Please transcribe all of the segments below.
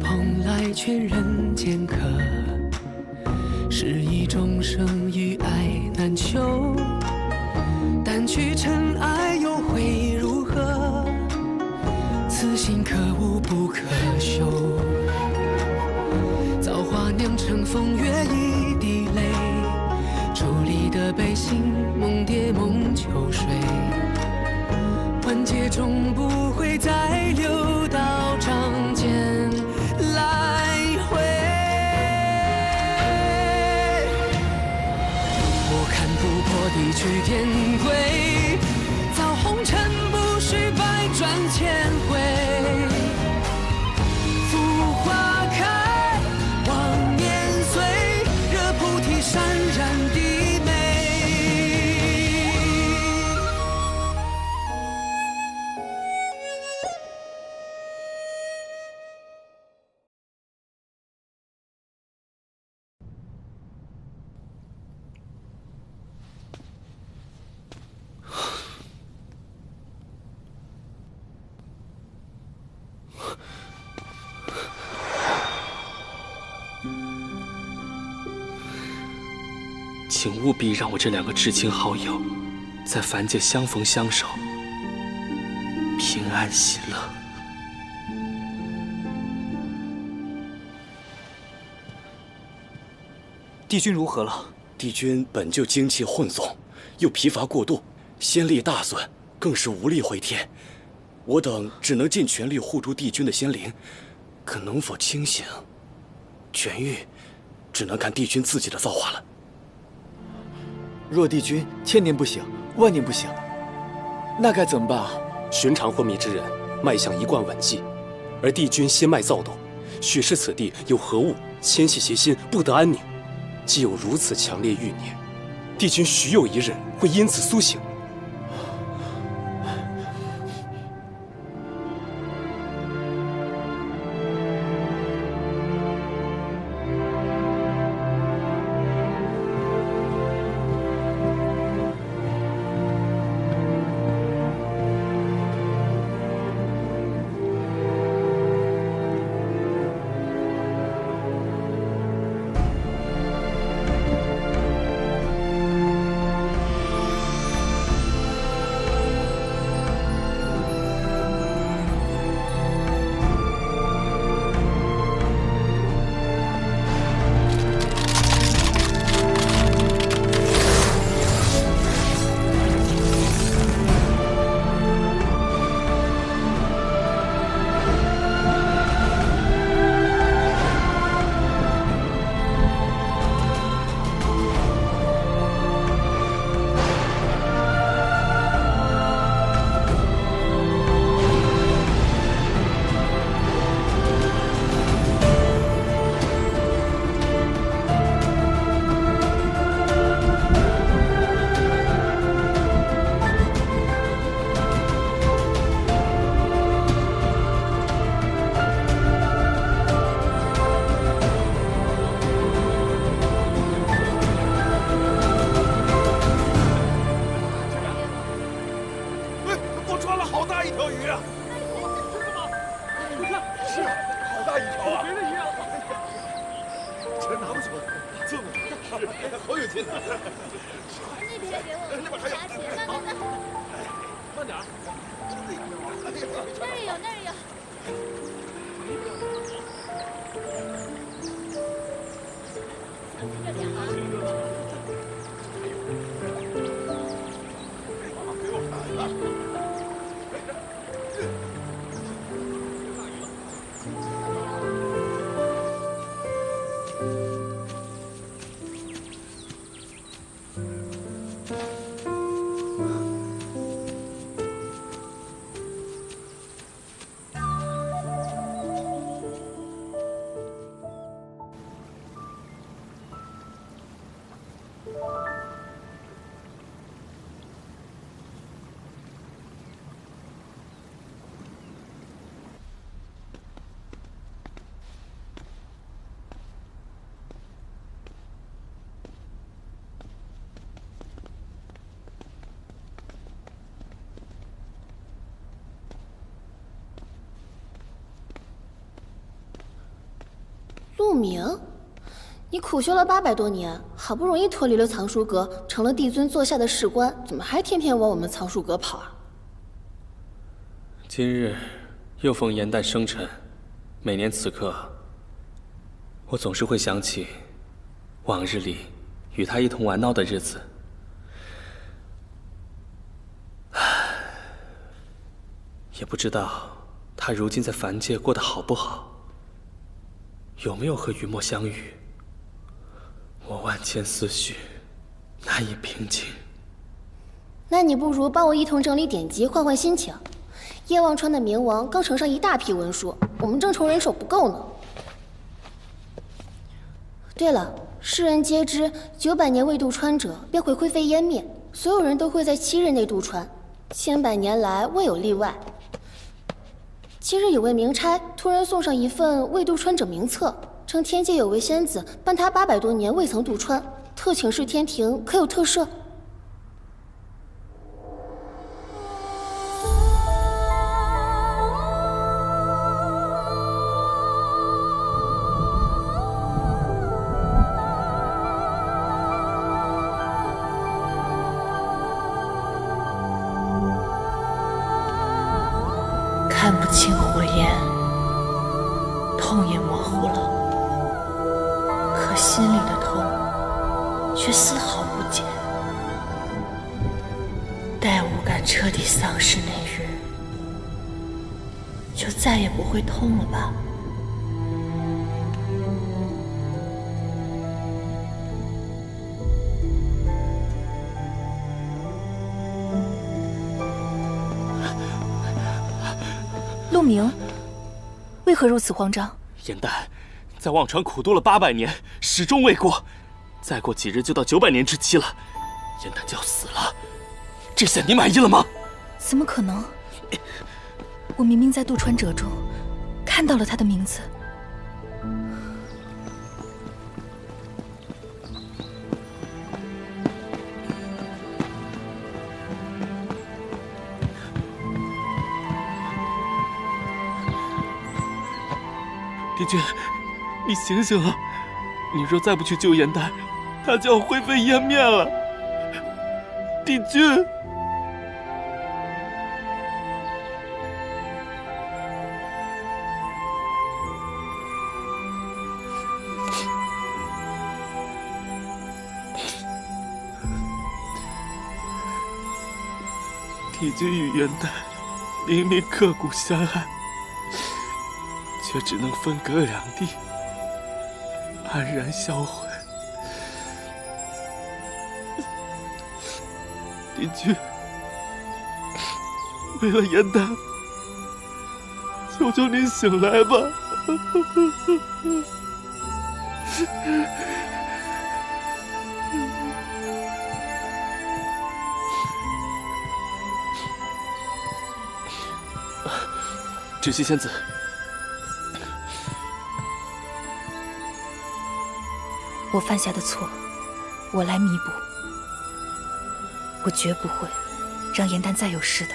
蓬莱劝人间客，是以众生与爱难求。但去尘埃又会如何？此心可悟不可修。造化酿成风月一滴泪，伫立的悲心梦蝶梦秋水。万劫终不会再流到掌间来回。我看不破地去天归，造红尘不须百转千回。浮花开，望年岁，惹菩提潸然低眉。请务必让我这2个至亲好友，在凡界相逢相守，平安喜乐。帝君如何了？帝君本就精气混纵，又疲乏过度，仙力大损，更是无力回天。我等只能尽全力护住帝君的仙灵，可能否清醒、痊愈，只能看帝君自己的造化了。若帝君千年不醒，万年不醒，那该怎么办啊？寻常昏迷之人，脉象一贯稳寂，而帝君心脉躁动，许是此地有何物牵系其心，不得安宁。既有如此强烈欲念，帝君许有一日会因此苏醒。陆明，你苦修了800多年，好不容易脱离了藏书阁，成了帝尊座下的士官，怎么还天天往我们藏书阁跑啊？今日又逢元旦生辰，每年此刻，我总是会想起往日里与他一同玩闹的日子。也不知道他如今在凡界过得好不好，有没有和雨墨相遇？我万千思绪难以平静。那你不如帮我一同整理典籍，换换心情。叶忘川的冥王刚呈上一大批文书，我们正愁人手不够呢。对了，世人皆知，900年未渡川者便会灰飞烟灭，所有人都会在7日内渡川，100年来未有例外。今日有位明差突然送上一份未渡川者名册，称天界有位仙子伴他800多年未曾渡川，特请示天庭可有特赦。看不清火焰，痛也模糊了，可心里的痛却丝毫不减。待五感彻底丧失那日，就再也不会痛了吧？陆明，为何如此慌张？颜丹在忘川苦渡了800年，始终未过，再过几日就到900年之期了，颜丹就要死了。这下你满意了吗？怎么可能？我明明在渡川者中看到了他的名字。帝君，你醒醒啊！你若再不去救颜丹，他就要灰飞烟灭了。帝君，帝君与颜丹明明刻骨相爱，却只能分隔两地，安然销魂。帝君，为了颜丹，求求您醒来吧！知悉仙子。我犯下的错，我来弥补。我绝不会让颜丹再有事的。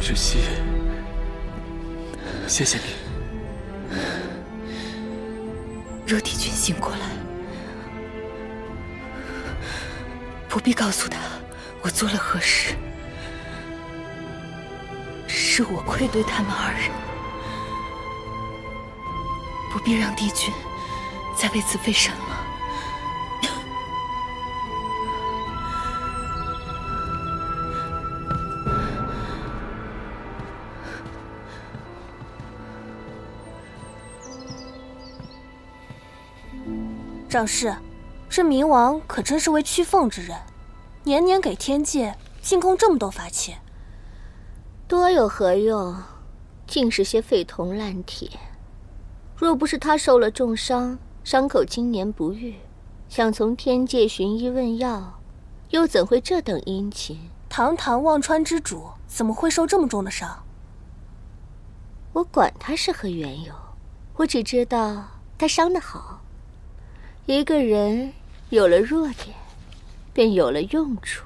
知悉，谢谢你。若帝君醒过来，不必告诉他我做了何事，是我愧对他们2人，不必让帝君再为此费神了。长氏，这冥王可真是位屈奉之人，年年给天界进贡这么多法器，多有何用？尽是些废铜烂铁。若不是他受了重伤，伤口经年不愈，想从天界寻医问药，又怎会这等殷勤？堂堂忘川之主，怎么会受这么重的伤？我管他是何缘由，我只知道他伤得好。一个人有了弱点，便有了用处。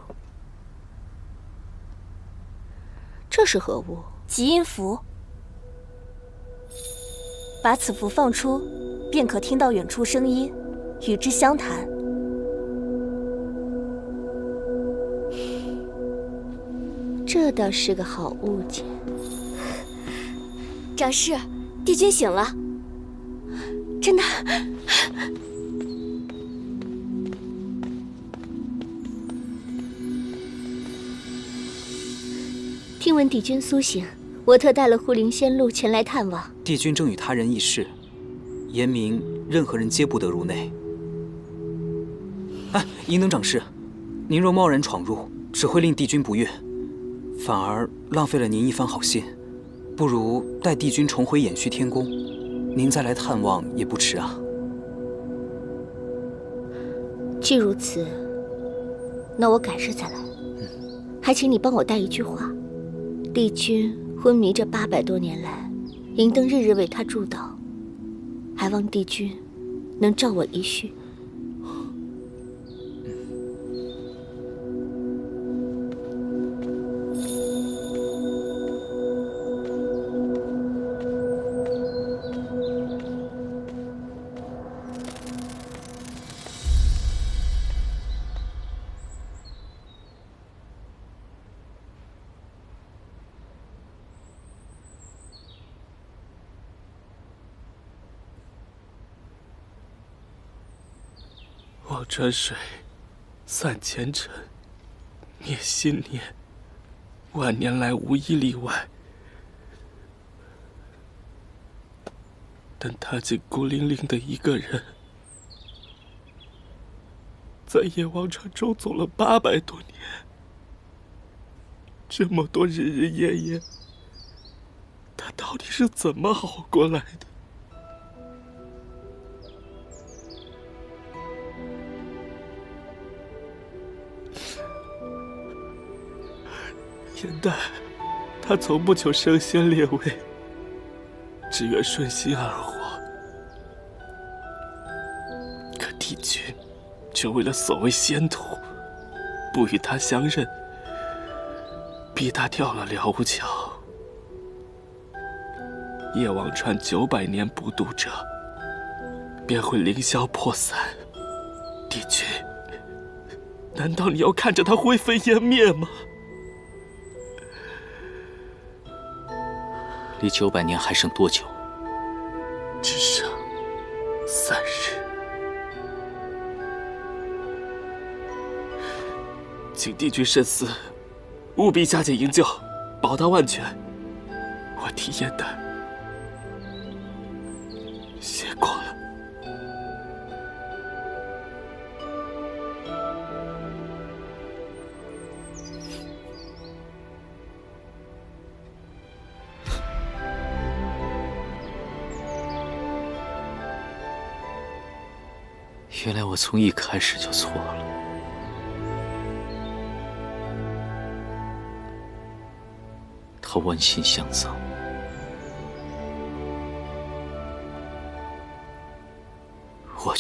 这是何物？极音符。把此符放出，便可听到远处声音，与之相谈。这倒是个好物件。长氏，帝君醒了。真的。听闻帝君苏醒，我特带了护灵仙路前来探望。帝君正与他人议事，严明任何人皆不得入内。哎，银灯长氏，您若贸然闯入，只会令帝君不悦，反而浪费了您一番好心。不如待帝君重回偃虚天宫，您再来探望也不迟啊。既如此，那我改日再来。还请你帮我带一句话。帝君昏迷这800多年来，银灯日日为他祝祷，还望帝君能照我一叙。忘川水，散前尘，灭心念，万年来无一例外。但踏进孤零零的一个人，在夜王川中走了800多年，这么多日日夜夜，他到底是怎么熬过来的？燕丹，他从不求升仙列位，只愿顺心而活。可帝君却为了所谓仙途，不与他相认，逼他跳了了无桥。夜王川900年不渡者，便会凌霄破散。帝君，难道你要看着他灰飞烟灭吗？离900年还剩多久？只剩3日。请帝君慎思，务必加紧营救，保他万全。我替燕丹谢过了。原来我从一开始就错了。他剜心相葬，我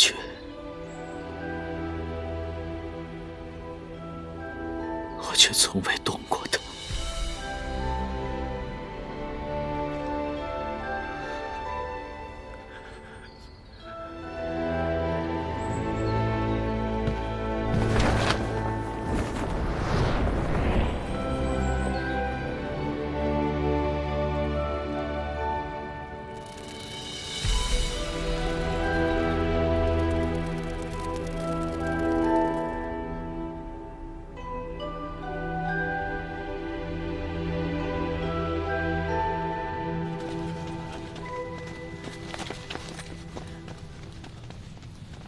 却从未动过他。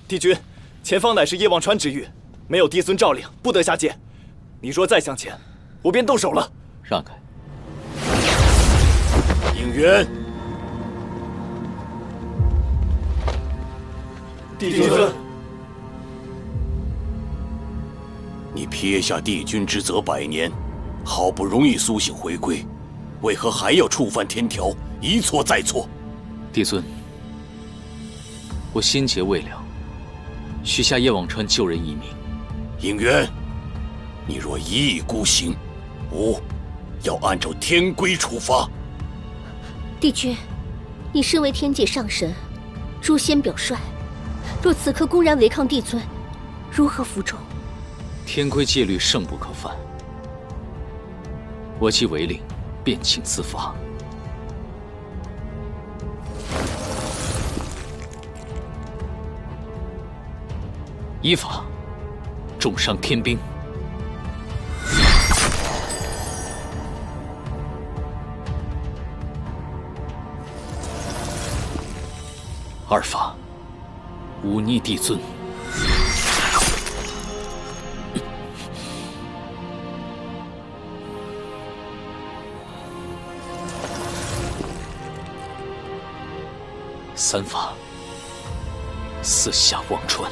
帝君，前方乃是夜望川之域，没有帝孙诏令，不得下界。你若再向前，我便动手了。让开！应渊，帝君，你撇下帝君之责100年，好不容易苏醒回归，为何还要触犯天条，一错再错？帝尊，我心结未了，许下叶辋川救人一命。应渊，你若一意孤行，吾要按照天规处罚。帝君，你身为天界上神，诛仙表率，若此刻公然违抗帝尊，如何服众？天规戒律胜不可犯，我既违令，便请自罚。依法重伤天兵。二法忤逆帝尊。三法四下忘川。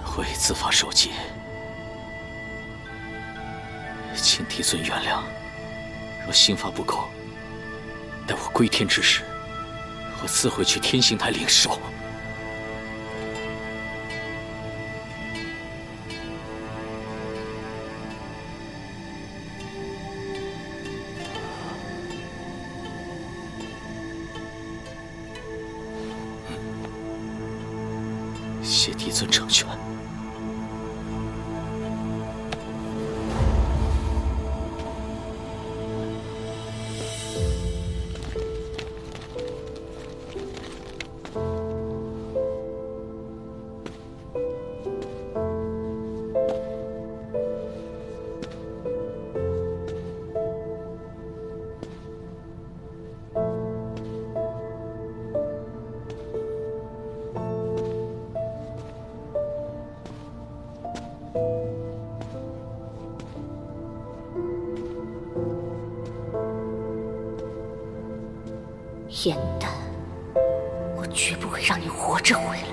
会自罚受戒，请帝尊原谅。若刑罚不够，待我归天之时，我自会去天刑台领受。谢帝尊成全。颜丹，我绝不会让你活着回来。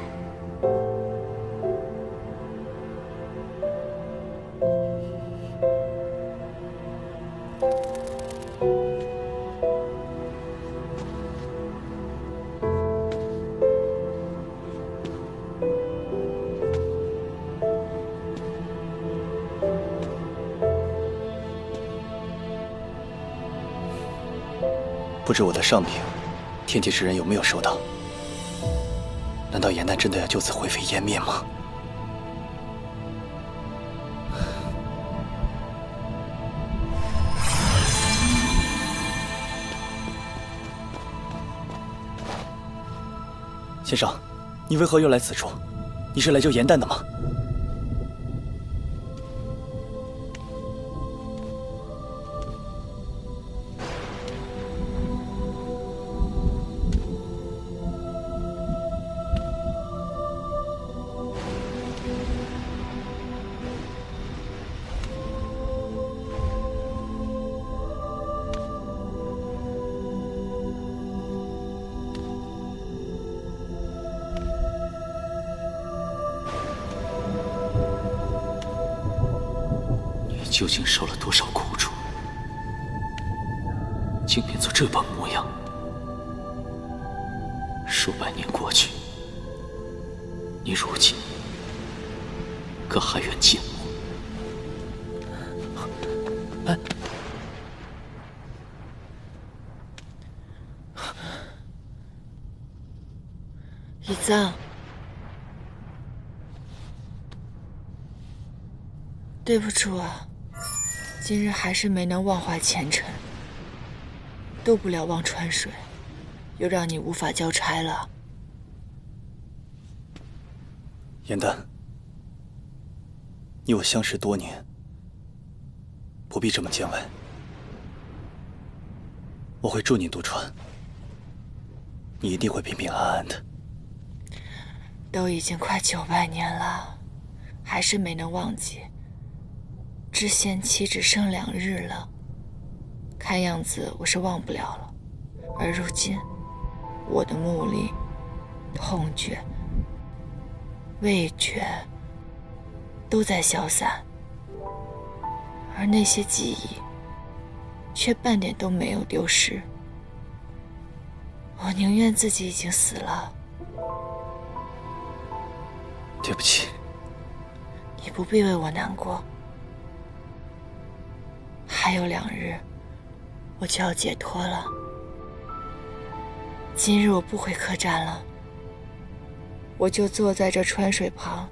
不知我的上禀，天界之人有没有收到？难道颜丹真的要就此灰飞烟灭吗？先生，你为何又来此处？你是来救颜丹的吗？究竟受了多少苦楚，竟变作这般模样？数百年过去，你如今可还愿见我？哎，乙藏，对不住啊。今日还是没能忘怀前尘，渡不了忘川水，又让你无法交差了。颜丹，你我相识多年，不必这么见外。我会助你渡川，你一定会平平安安的。都已经快900年了，还是没能忘记。至限期只剩2日了，看样子我是忘不了了。而如今，我的目力、痛觉、味觉都在消散，而那些记忆却半点都没有丢失。我宁愿自己已经死了。对不起。你不必为我难过。还有2日，我就要解脱了。今日我不回客栈了，我就坐在这川水旁，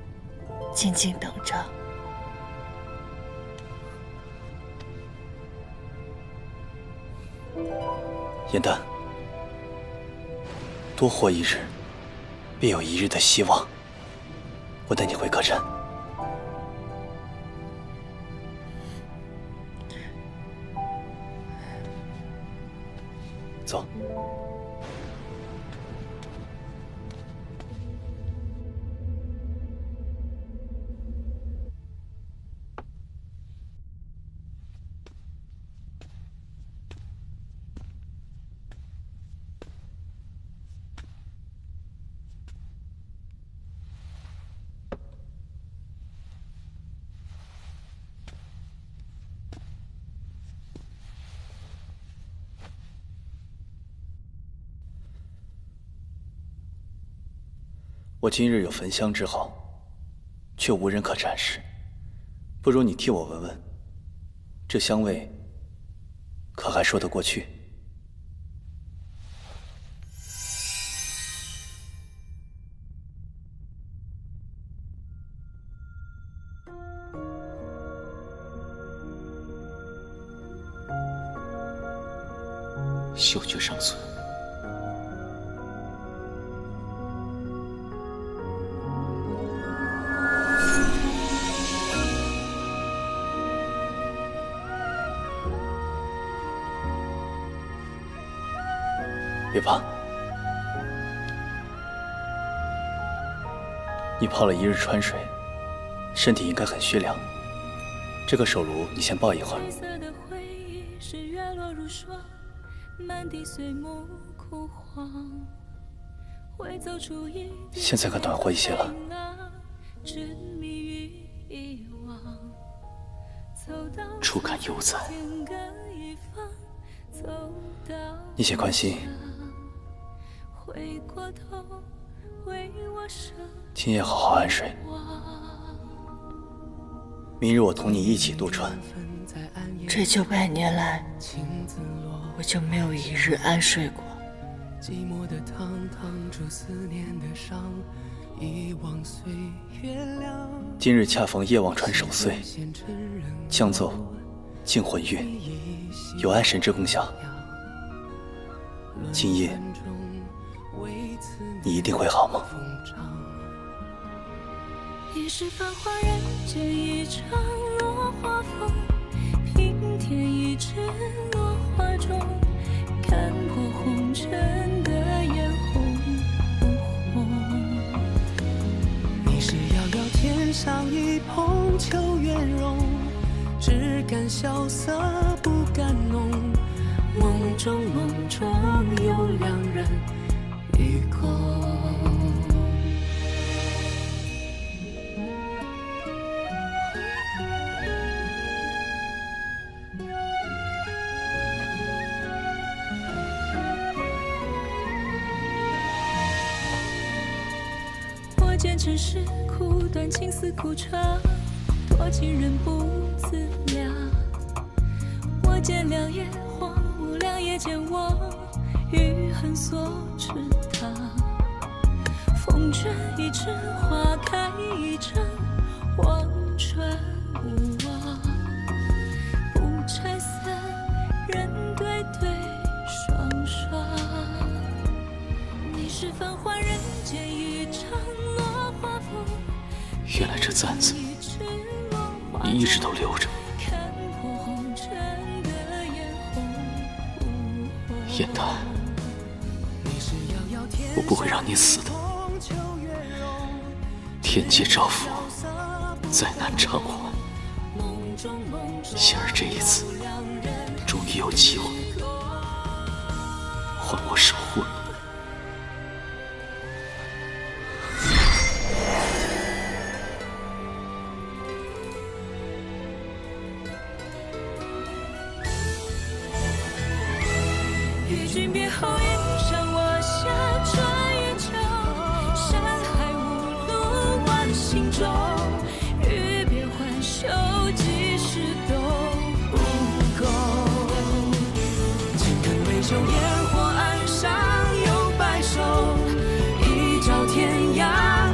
静静等着。颜淡，多活1日，便有1日的希望。我带你回客栈。走。我今日有焚香之好，却无人可展示，不如你替我闻闻，这香味可还说得过去？嗅觉尚存。别怕，你泡了1日川水，身体应该很虚凉。这个手炉你先抱一会儿。现在可暖和一些了。触感犹在。你且宽心，今夜好好安睡。明日我同你一起渡川。这900年来，我就没有1日安睡过。今日恰逢夜望川守岁，降奏净魂韵，有安神之功效。今夜你一定会好梦。已是繁华人间一场落花风，平添一纸落花中，看破红尘的眼红不红。你是遥遥天上一捧秋月容，只感萧瑟不敢浓。梦中有2人与共。我见尘世苦短，情丝苦长，多情人不自量。我见良夜荒芜，良夜见我余恨所持淌。风卷一枝花开一场，望穿无望。不拆散，人对对双双。你是繁华人间一场落花风。原来这簪子你一直都留着。燕丹，我不会让你死的。天劫照拂，再难偿还。幸而这一次，终于有机会还我守护你。与君别后，衣裳我下，穿越秋，山海无路万行舟。欲别还休，几时都不够。金盆为酒，烟火岸上有白首，一朝天涯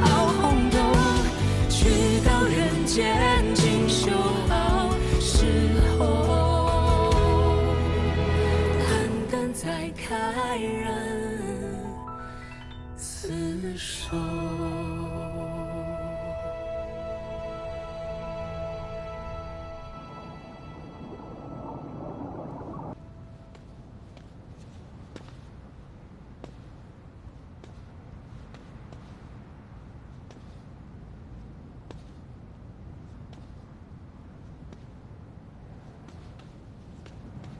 熬红豆，去到人间尽修好时候。肝胆再开人厮守。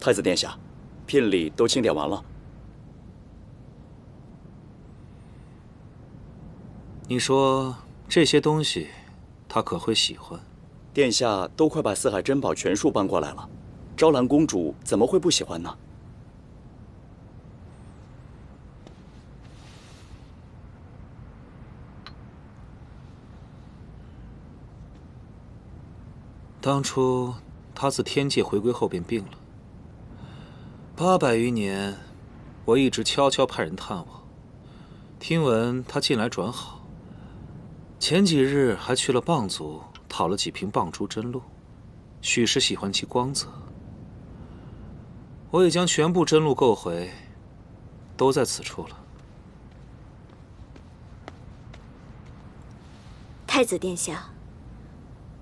太子殿下，聘礼都清点完了。你说这些东西，他可会喜欢？殿下都快把四海珍宝全数搬过来了，昭兰公主怎么会不喜欢呢？当初他自天界回归后便病了。800余年，我一直悄悄派人探望，听闻他近来转好。前几日还去了蚌族讨了几瓶蚌珠真露，许是喜欢其光泽。我已将全部真露购回，都在此处了。太子殿下，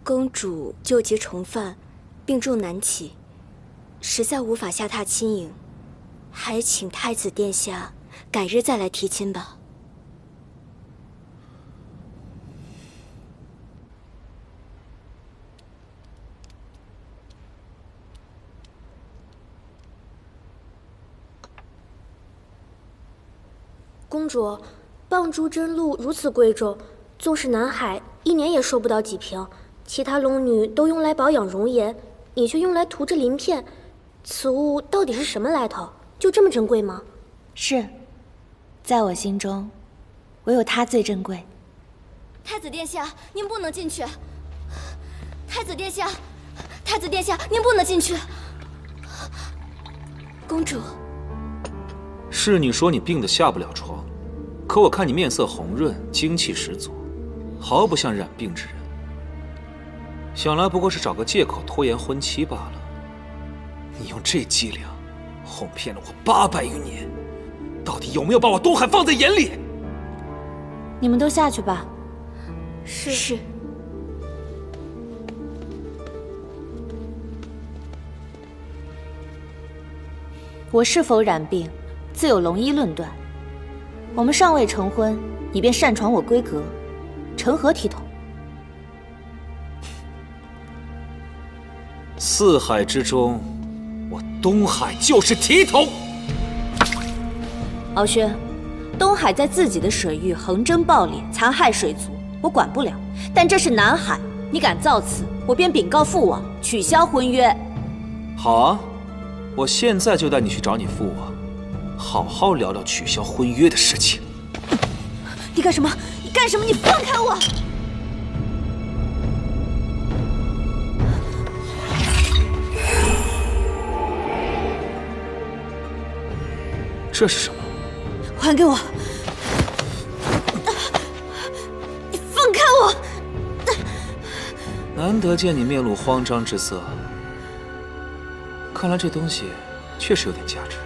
公主旧疾重犯，病重难起，实在无法下榻亲迎，还请太子殿下改日再来提亲吧。公主，蚌珠真露如此贵重，纵使南海1年也收不到几瓶，其他龙女都用来保养容颜，你却用来涂着鳞片，此物到底是什么来头？就这么珍贵吗？是，在我心中，唯有它最珍贵。太子殿下，您不能进去。太子殿下，太子殿下，您不能进去。公主，是你说你病得下不了床，可我看你面色红润，精气十足，毫不像染病之人。想来不过是找个借口拖延婚期罢了。你用这伎俩哄骗了我800余年，到底有没有把我东海放在眼里？你们都下去吧。是。我是否染病，自有龙医论断。我们尚未成婚，你便擅闯我闺阁，成何体统？四海之中，我东海就是体统。敖轩，东海在自己的水域横征暴敛，残害水族，我管不了。但这是南海，你敢造次，我便禀告父王，取消婚约。好啊，我现在就带你去找你父王，好好聊聊取消婚约的事情。你干什么？你干什么？你放开我！这是什么？还给我！你放开我！难得见你面露慌张之色，看来这东西确实有点价值。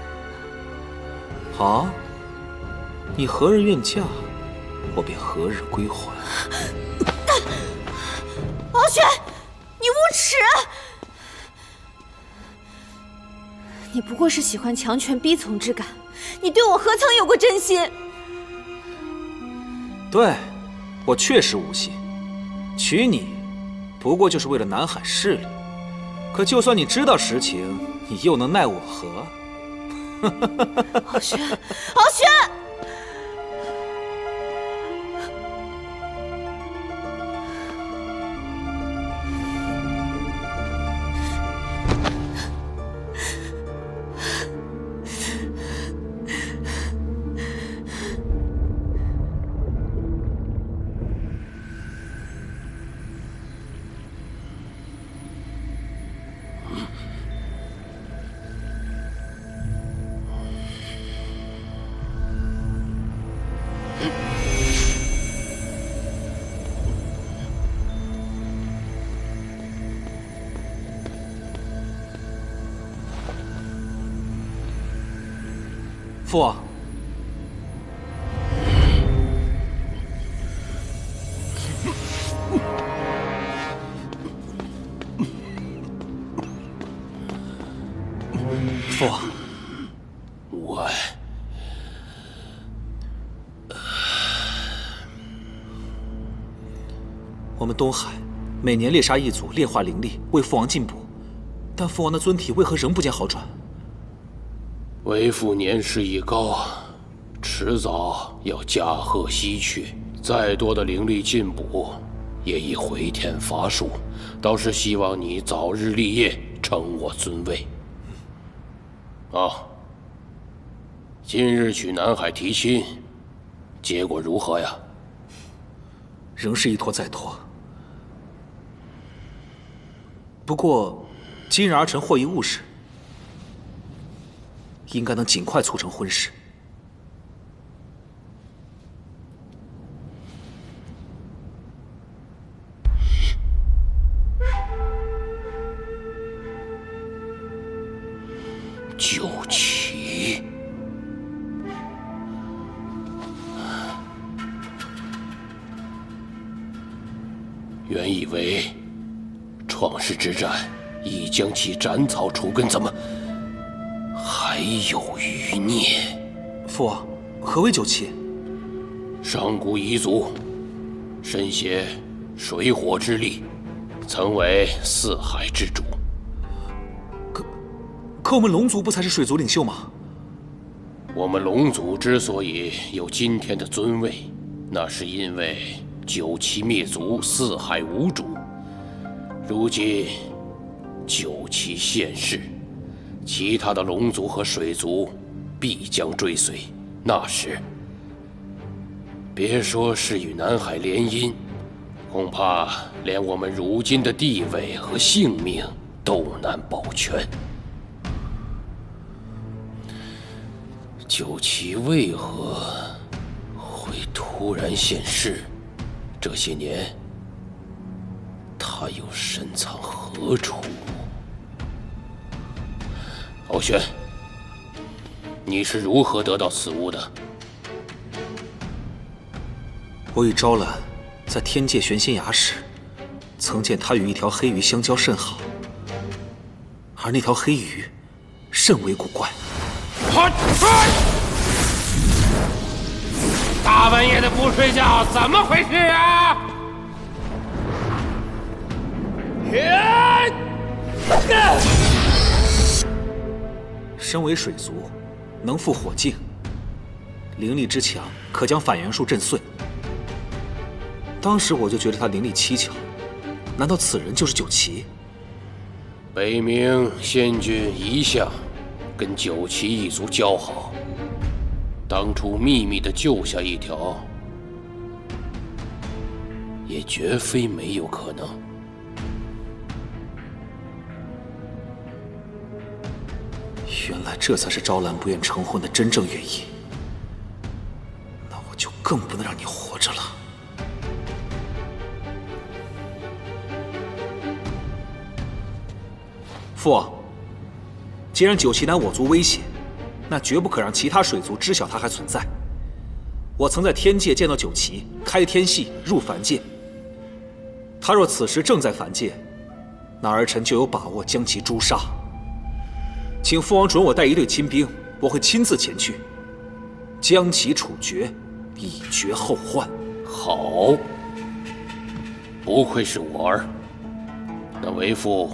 好，你何日愿嫁，我便何日归还。敖轩，你无耻！你不过是喜欢强权逼从之感，你对我何曾有过真心？对，我确实无心，娶你不过就是为了南海势力。可就算你知道实情，你又能奈我何？傲轩，傲轩！父王，父王，我们东海每年猎杀一族，炼化灵力，为父王进补，但父王的尊体为何仍不见好转？为父年事已高，迟早要驾鹤西去，再多的灵力进补，也已回天乏术。倒是希望你早日立业，承我尊位。今日去南海提亲，结果如何呀？仍是一拖再拖。不过，今日儿臣获益务实，应该能尽快促成婚事。九旗，原以为创世之战已将其斩草除根，怎么还有余孽？父王，何为九旗？上古彝族，身携水火之力，曾为四海之主。可我们龙族不才是水族领袖吗？我们龙族之所以有今天的尊位，那是因为九旗灭族，四海无主。如今九旗现世，其他的龙族和水族必将追随。那时，别说是与南海联姻，恐怕连我们如今的地位和性命都难保全。九旗为何会突然现世？这些年，他又深藏何处？傲轩，你是如何得到此物的？我与昭兰在天界玄仙崖时，曾见他与一条黑鱼相交甚好，而那条黑鱼甚为古怪。大半夜的不睡觉，怎么回事啊？身为水族，能附火境，灵力之强，可将反元术震碎。当时我就觉得他灵力蹊跷，难道此人就是九旗？北冥仙君一向跟九旗一族交好，当初秘密的救下一条，也绝非没有可能。原来这才是昭兰不愿成婚的真正原因，那我就更不能让你活着了。父王，既然九旗乃我族威胁，那绝不可让其他水族知晓它还存在。我曾在天界见到九旗开天系入凡界，他若此时正在凡界，那儿臣就有把握将其诛杀。请父王准我带一队亲兵，我会亲自前去，将其处决，以绝后患。好，不愧是我儿。那为父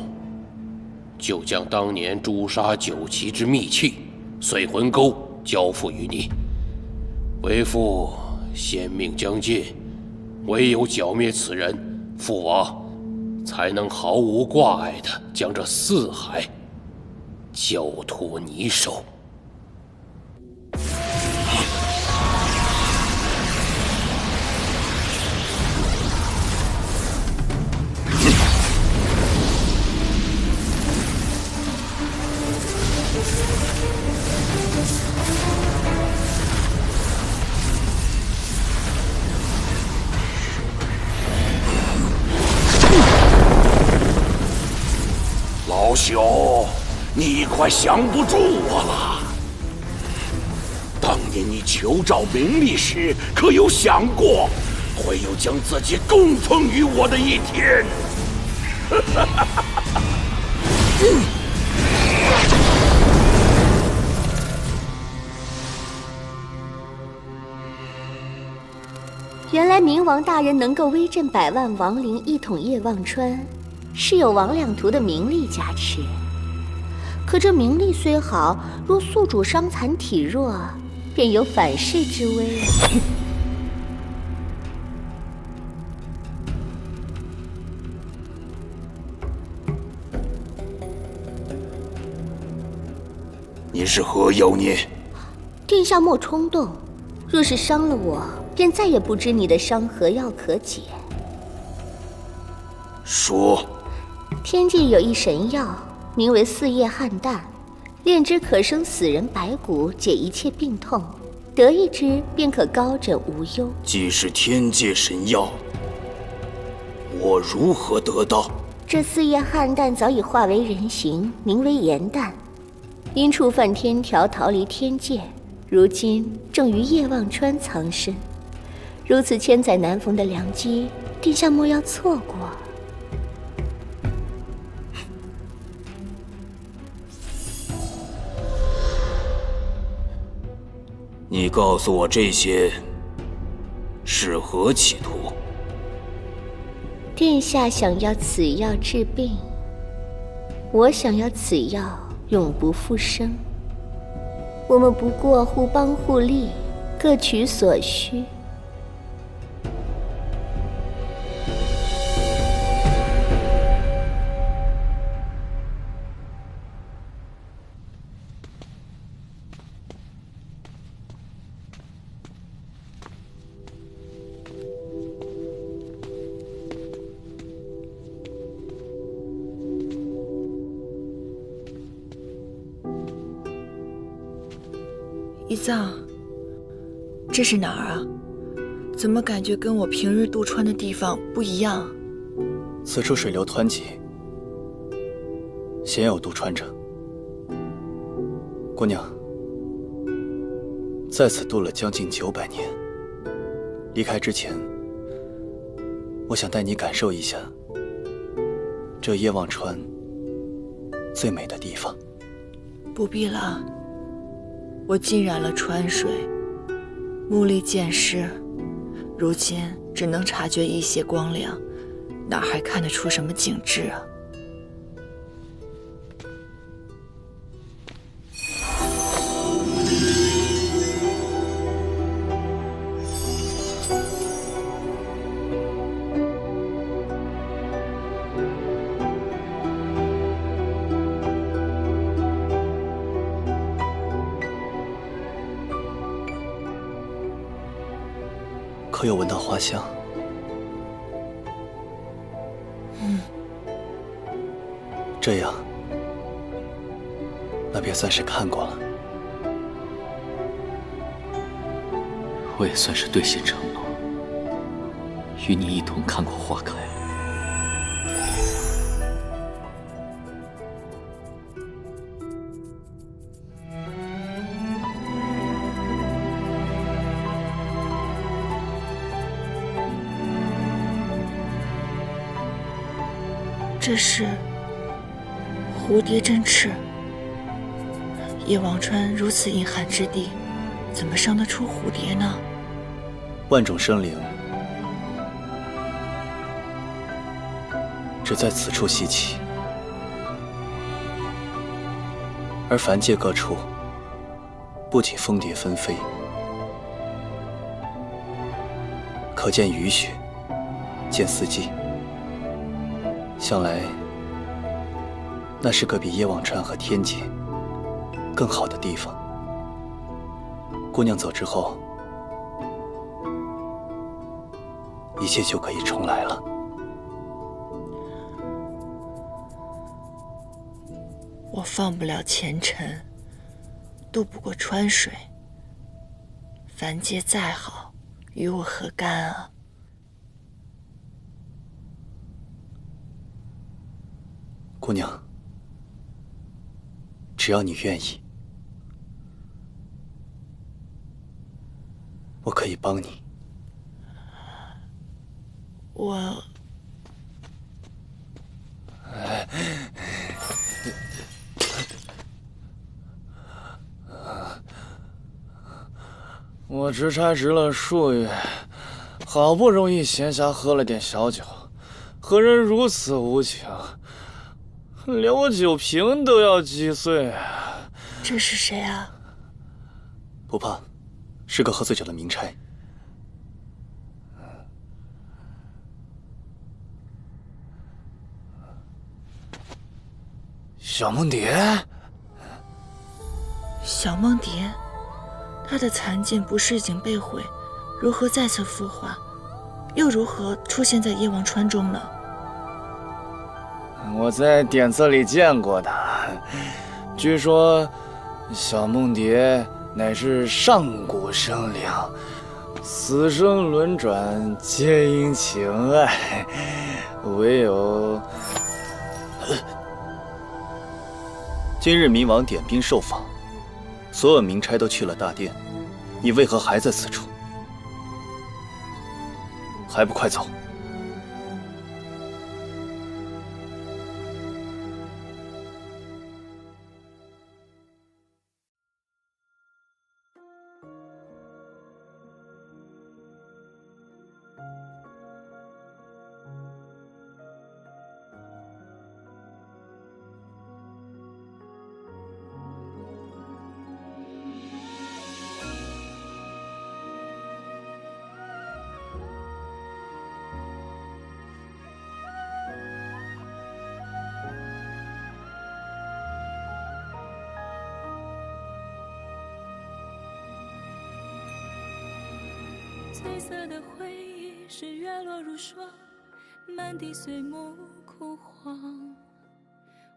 就将当年诛杀九旗之秘器碎魂钩交付于你。为父先命将尽，唯有剿灭此人，父王才能毫无挂碍地将这四海交托你手。老朽，你快降不住我了。当年你求召名利时，可有想过会有将自己供奉于我的一天？原来冥王大人能够威震百万亡灵，一统夜望川，是有王两图的名利加持。可这名利虽好，若宿主伤残体弱，便有反噬之危。你是何妖孽？殿下莫冲动，若是伤了我，便再也不知你的伤何药可解。说，天界有一神药，名为四叶汉淡，炼之可生死人白骨，解一切病痛，得一支便可高枕无忧。既是天界神药，我如何得到？这四叶汉淡早已化为人形，名为炎淡，因触犯天条逃离天界，如今正于夜望川藏身。如此千载难逢的良机，殿下莫要错过。你告诉我这些是何企图？殿下想要此药治病，我想要此药永不复生。我们不过互帮互利，各取所需。一藏，这是哪儿啊？怎么感觉跟我平日渡川的地方不一样？此处水流湍急，鲜有渡川者。姑娘，在此渡了将近900年，离开之前，我想带你感受一下这夜望川最美的地方。不必了。我浸染了川水，目力见失，如今只能察觉一些光亮，哪还看得出什么景致啊？可有闻到花香？这样，那便算是看过了。我也算是兑现承诺，与你一同看过花开。这是蝴蝶针翅。叶忘川如此阴寒之地，怎么生得出蝴蝶呢？万种生灵只在此处习起，而凡界各处不仅蜂蝶纷飞，可见雨雪，见四季。想来，那是个比叶忘川和天界更好的地方。姑娘走之后，一切就可以重来了。我放不了前尘，渡不过川水。凡界再好，与我何干啊？姑娘，只要你愿意，我可以帮你。我只差值了数月，好不容易闲暇喝了点小酒，何人如此无情，连我酒瓶都要击碎。这是谁啊？不怕，是个喝醉酒的民差。小梦蝶，小梦蝶，她的残剑不是已经被毁，如何再次复活？又如何出现在叶忘川中呢？我在典册里见过她，据说小梦蝶乃是上古生灵，死生轮转皆因情爱，唯有……今日冥王点兵受访，所有民差都去了大殿，你为何还在此处？还不快走！褪色的回忆是月落如霜，满地碎木枯黄，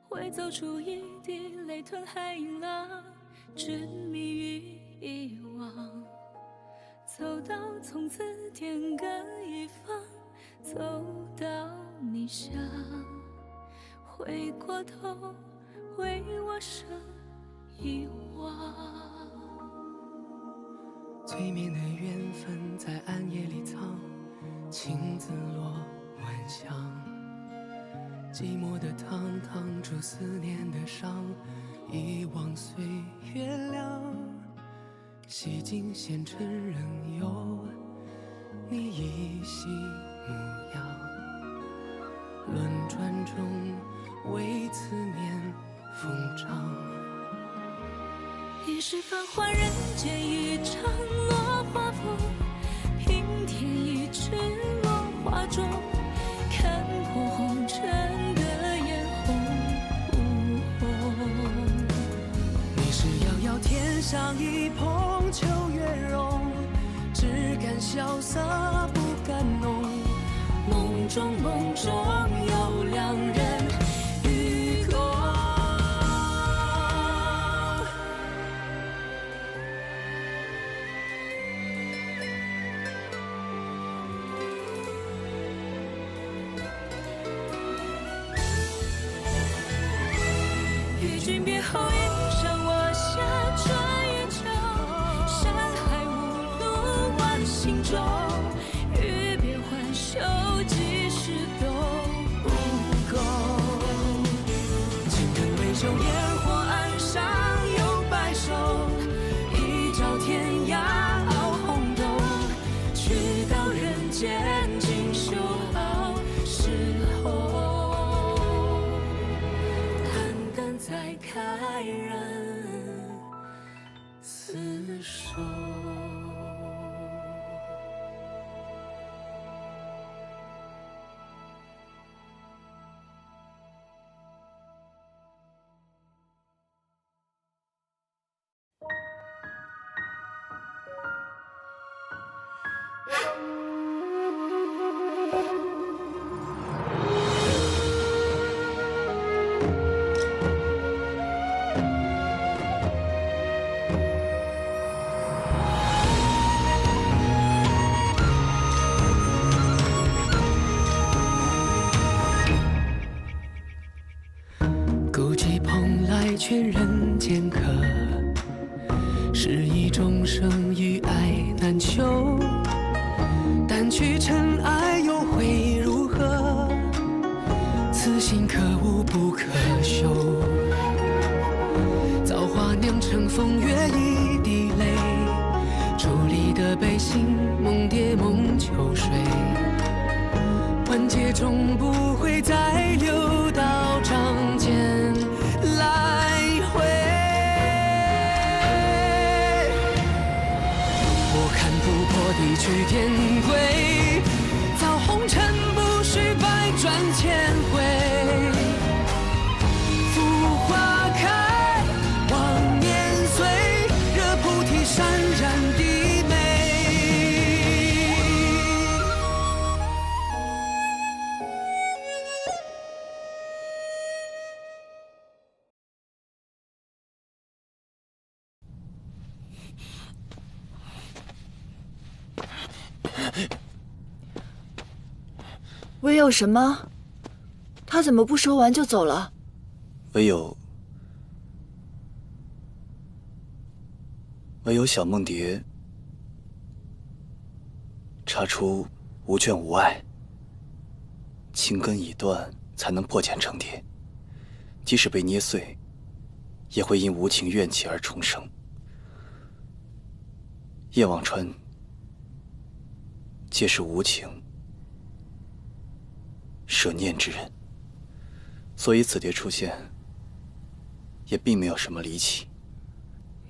会走出一滴泪吞海银浪，执迷于遗忘。走到从此天各一方，走到你乡，回过头为我生遗忘。催眠的缘分在暗夜里藏，情字落晚香。寂寞的汤烫出思念的伤，遗忘岁月凉。洗尽纤尘仍有你依稀模样，轮转中为思念疯长。一世繁华人间一场落花风，平添一池落花中，看破红尘的眼红。你是遥遥天上一捧秋月容，只敢潇洒不敢浓。梦中梦中有两人与共。与君别后，一生我下春与秋，山海无路万行舟，欲别还休，几时都不够。情根未休，烟火岸上有白手。劝人间客，是以众生与爱难求。但去尘埃又会如何？此心可无不可修。造化酿成风月一滴泪，伫立的悲心梦蝶梦秋水。万劫终不会再流到掌间。来回，我看不破地去天归，造红尘不须百转千回。浮花开，望年岁，惹菩提潸然低眉。唯有什么？他怎么不说完就走了？唯有小梦蝶查出无眷无爱，情根已断，才能破茧成蝶。即使被捏碎，也会因无情怨气而重生。叶望川皆是无情舍念之人，所以此蝶出现也并没有什么离奇。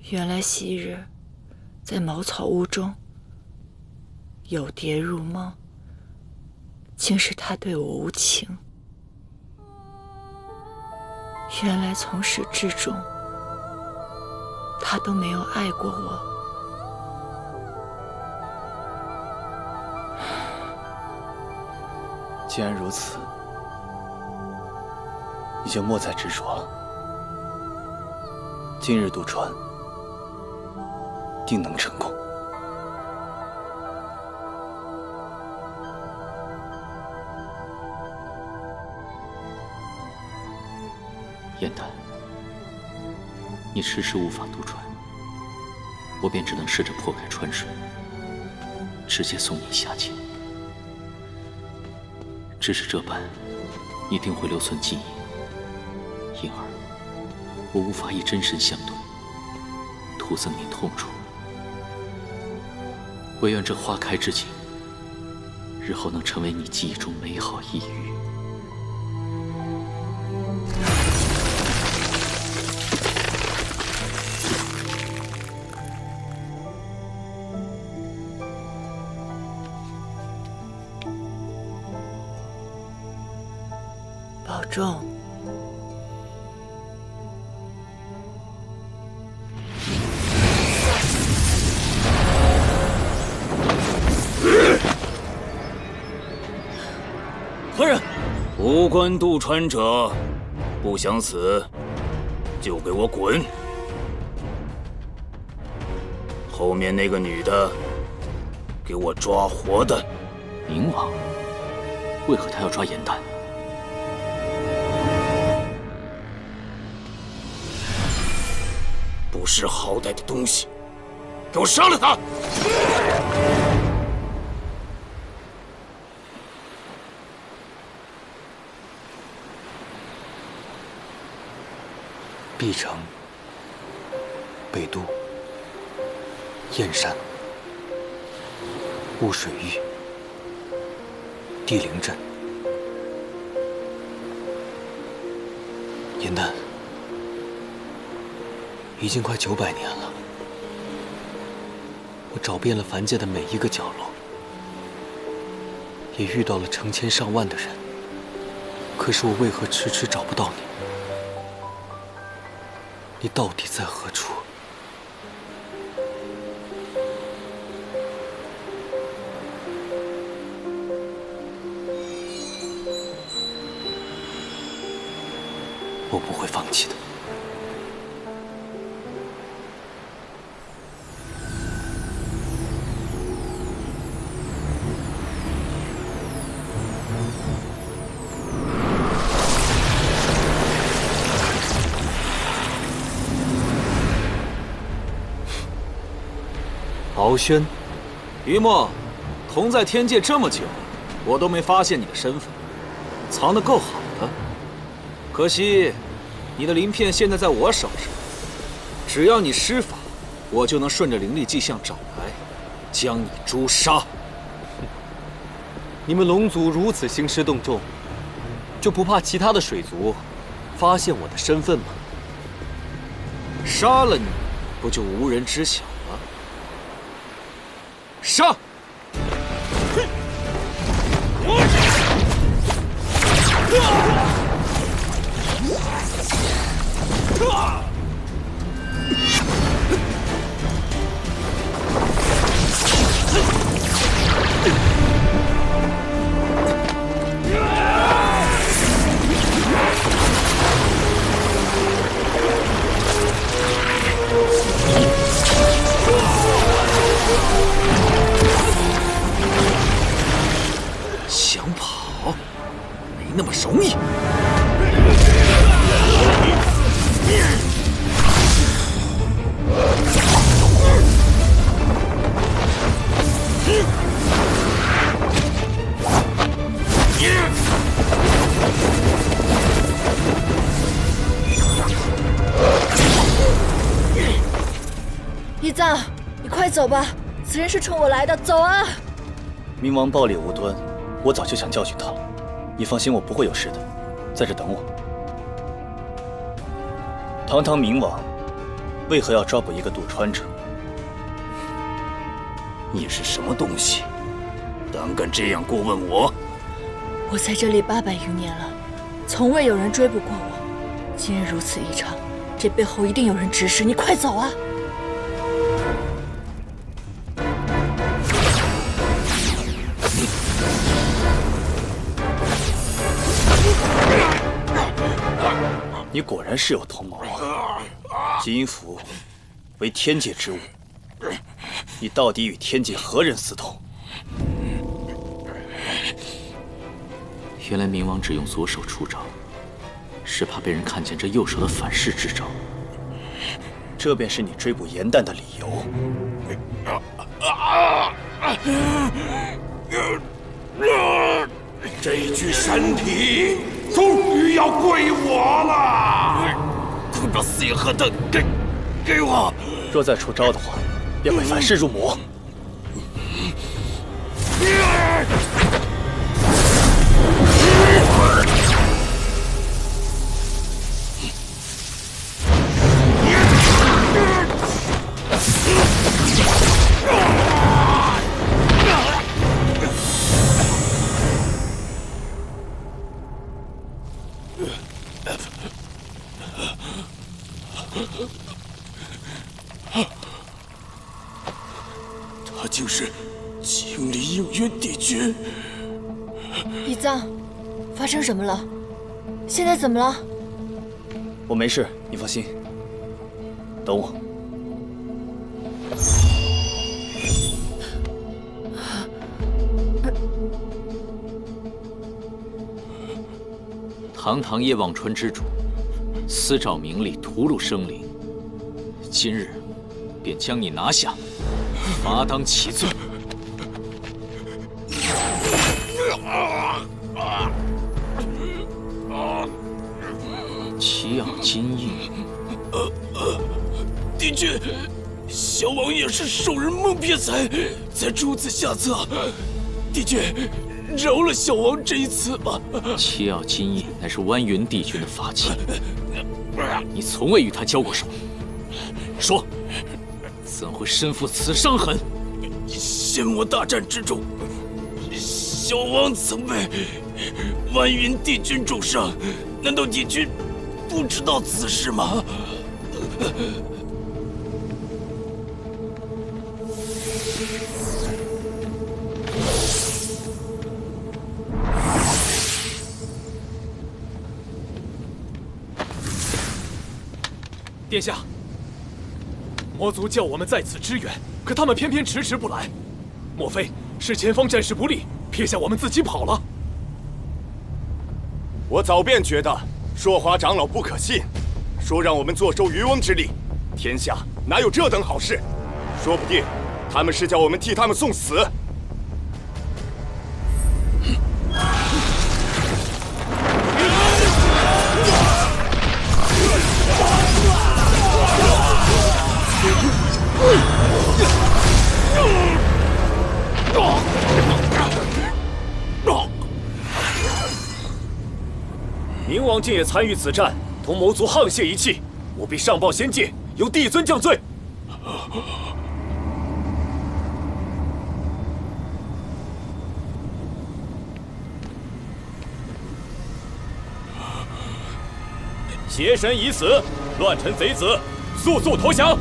原来昔日在茅草屋中有蝶入梦，竟是他对我无情。原来从始至终他都没有爱过我。既然如此，你就莫再执着了。今日渡船，定能成功。燕丹，你迟迟无法渡船，我便只能试着破开川水，直接送你下界。只是这般，你定会留存记忆，因而我无法以真身相对，徒增你痛楚。唯愿这花开之景，日后能成为你记忆中美好一隅。保重。夫人，无关渡船者，不想死，就给我滚！后面那个女的，给我抓活的！冥王，为何他要抓严丹？不识好歹的东西，给我杀了他！碧城、北都、燕山、雾水域、地灵镇，严丹，已经快900年了。我找遍了凡界的每一个角落，也遇到了成千上万的人，可是我为何迟迟找不到你？你到底在何处？我不会放弃的。敖轩，于墨，同在天界这么久，我都没发现你的身份，藏得够好的。可惜，你的鳞片现在在我手上，只要你施法，我就能顺着灵力迹象找来，将你诛杀。你们龙族如此兴师动众，就不怕其他的水族发现我的身份吗？杀了你，不就无人知晓了？杀！想跑，没那么容易。一藏，你快走吧，此人是冲我来的，走啊！冥王暴烈无端，我早就想教训他了。你放心，我不会有事的，在这等我。堂堂冥王，为何要抓捕一个渡川者？你是什么东西，胆敢这样过问我？我在这里800余年了，从未有人追捕过我。今日如此异常，这背后一定有人指使。你快走啊！你果然是有同谋啊！金银符为天界之物，你到底与天界何人私通？原来冥王只用左手出招，是怕被人看见这右手的反噬之招。这便是你追捕严旦的理由。这具身体终于要归我了！快把四眼鹤灯给我！若再出招的话，便会反噬入魔。他就是青离应元帝君。一藏，发生什么了？现在怎么了？我没事，你放心。等我。堂堂叶忘川之主，私照名利，屠戮生灵。今日便将你拿下，罚当其罪。岂有今意？帝君，小王也是受人蒙骗才出此下策。帝君，饶了小王这一次吧。岂有今意乃是湾云帝君的法器，你从未与他交过手，说，怎会身负此伤痕？仙魔大战之中，小王曾被万云帝君重伤，难道帝君不知道此事吗？殿下，魔族叫我们在此支援，可他们偏偏迟迟不来，莫非是前方战事不利，撇下我们自己跑了？我早便觉得朔华长老不可信，说让我们坐收渔翁之利，天下哪有这等好事？说不定他们是叫我们替他们送死。冥王竟也参与此战，同魔族沆瀣一气，我必上报仙界，由帝尊降罪。邪神已死，乱臣贼子，速速投降！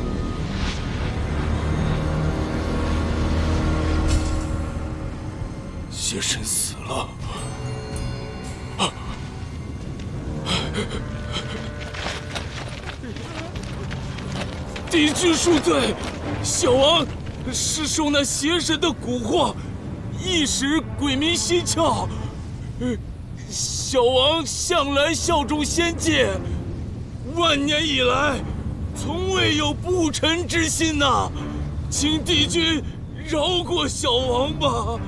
邪神死了。帝君恕罪，小王是受那邪神的蛊惑，一时鬼迷心窍。小王向来效忠仙界，万年以来从未有不臣之心呐，请帝君饶过小王吧。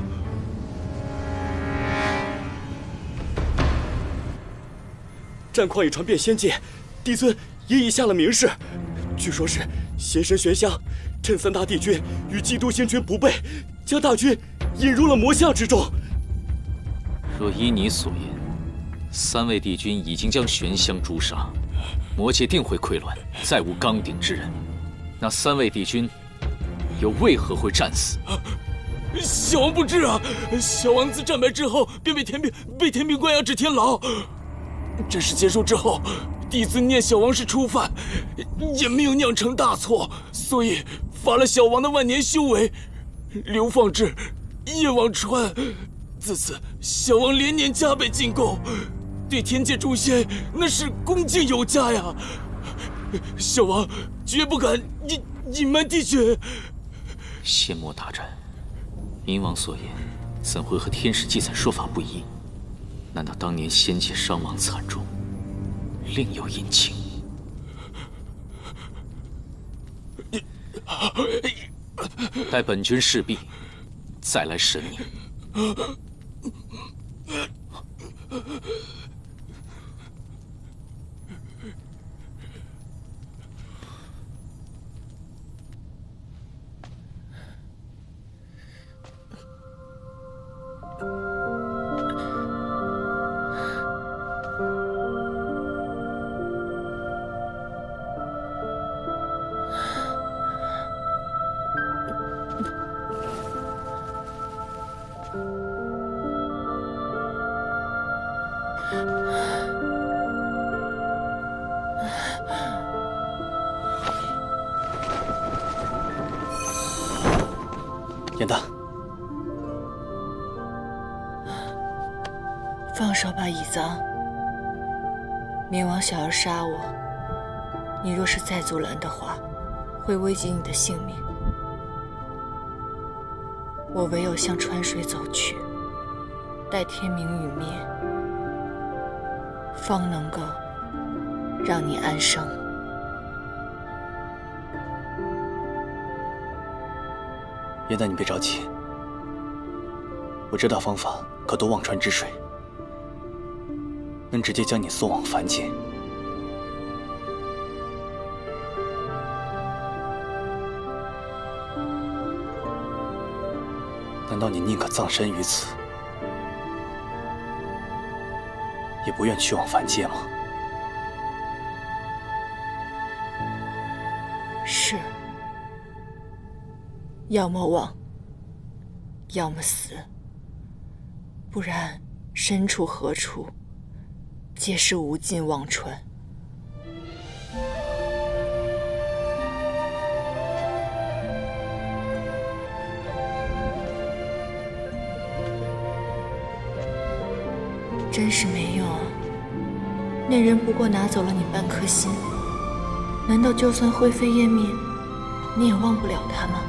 战况已传遍仙界，帝尊也已下了明示，据说是邪神玄香趁三大帝君与基督星君不备，将大军引入了魔象之中。若依你所言，3位帝君已经将玄香诛杀，魔界定会溃乱，再无刚鼎之人。那3位帝君又为何会战死？小王不知啊，小王自战败之后便被天兵关押至天牢。这事结束之后，帝尊念小王是初犯，也没有酿成大错，所以罚了小王的万年修为，流放至夜王川。自此，小王连年加倍进贡，对天界诸仙那是恭敬有加呀。小王绝不敢隐瞒帝君。仙魔大战，冥王所言怎会和天使记载说法不一？难道当年仙界伤亡惨重，另有隐情？待本君事毕，再来审你。严大，放手吧，乙藏。冥王想要杀我，你若是再阻拦的话，会危及你的性命。我唯有向川水走去，待天明陨灭，方能够让你安生。严大，你别着急，我知道方法可渡忘川之水，能直接将你送往凡界。难道你宁可葬身于此，也不愿去往凡界吗？是。要莫忘，要么死，不然身处何处，皆是无尽忘川。真是没用啊！那人不过拿走了你半颗心，难道就算灰飞烟灭，你也忘不了他吗？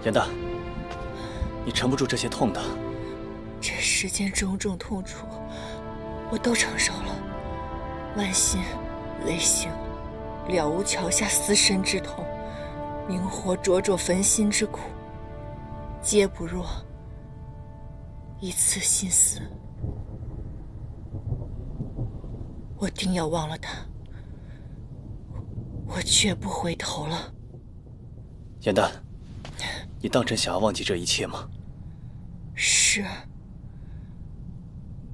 严大，你承不住这些痛的。这世间种种痛楚，我都承受了，剜心、泪行，了无桥下撕身之痛，明火灼灼焚心之苦，皆不若一次心死。我定要忘了他，我绝不回头了。严大，你当真想要忘记这一切吗？是，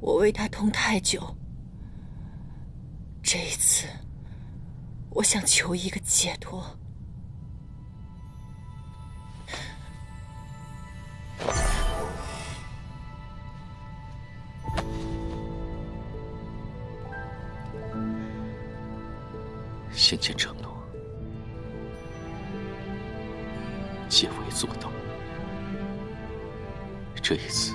我为他痛太久，这一次，我想求一个解脱。先前承诺，皆未做到。这一次，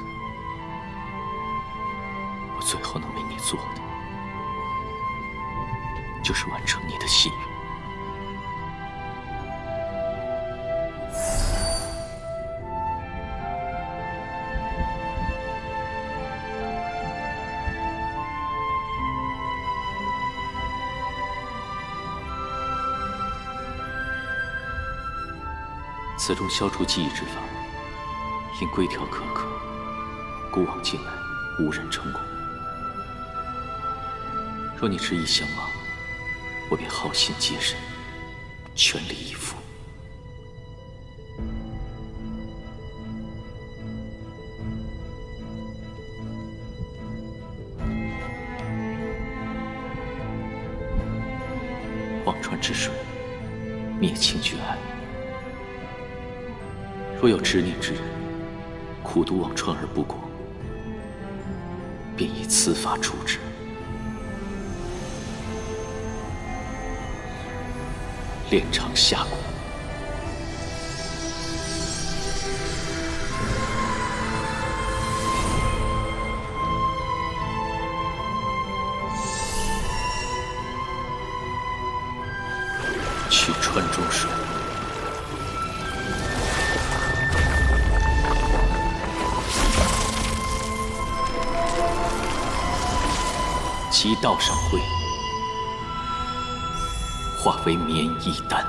我最后能为你做的，就是完成你的心愿。此中消除记忆之法，因规条苛刻，古往今来无人成功。若你执意相忘，我便好心接身，全力以赴。忘川之水，灭情绝爱。若有执念之人，苦毒忘川而不果，便以此法处之。炼长下蛊，去川中水。其道上灰，化为绵衣丹。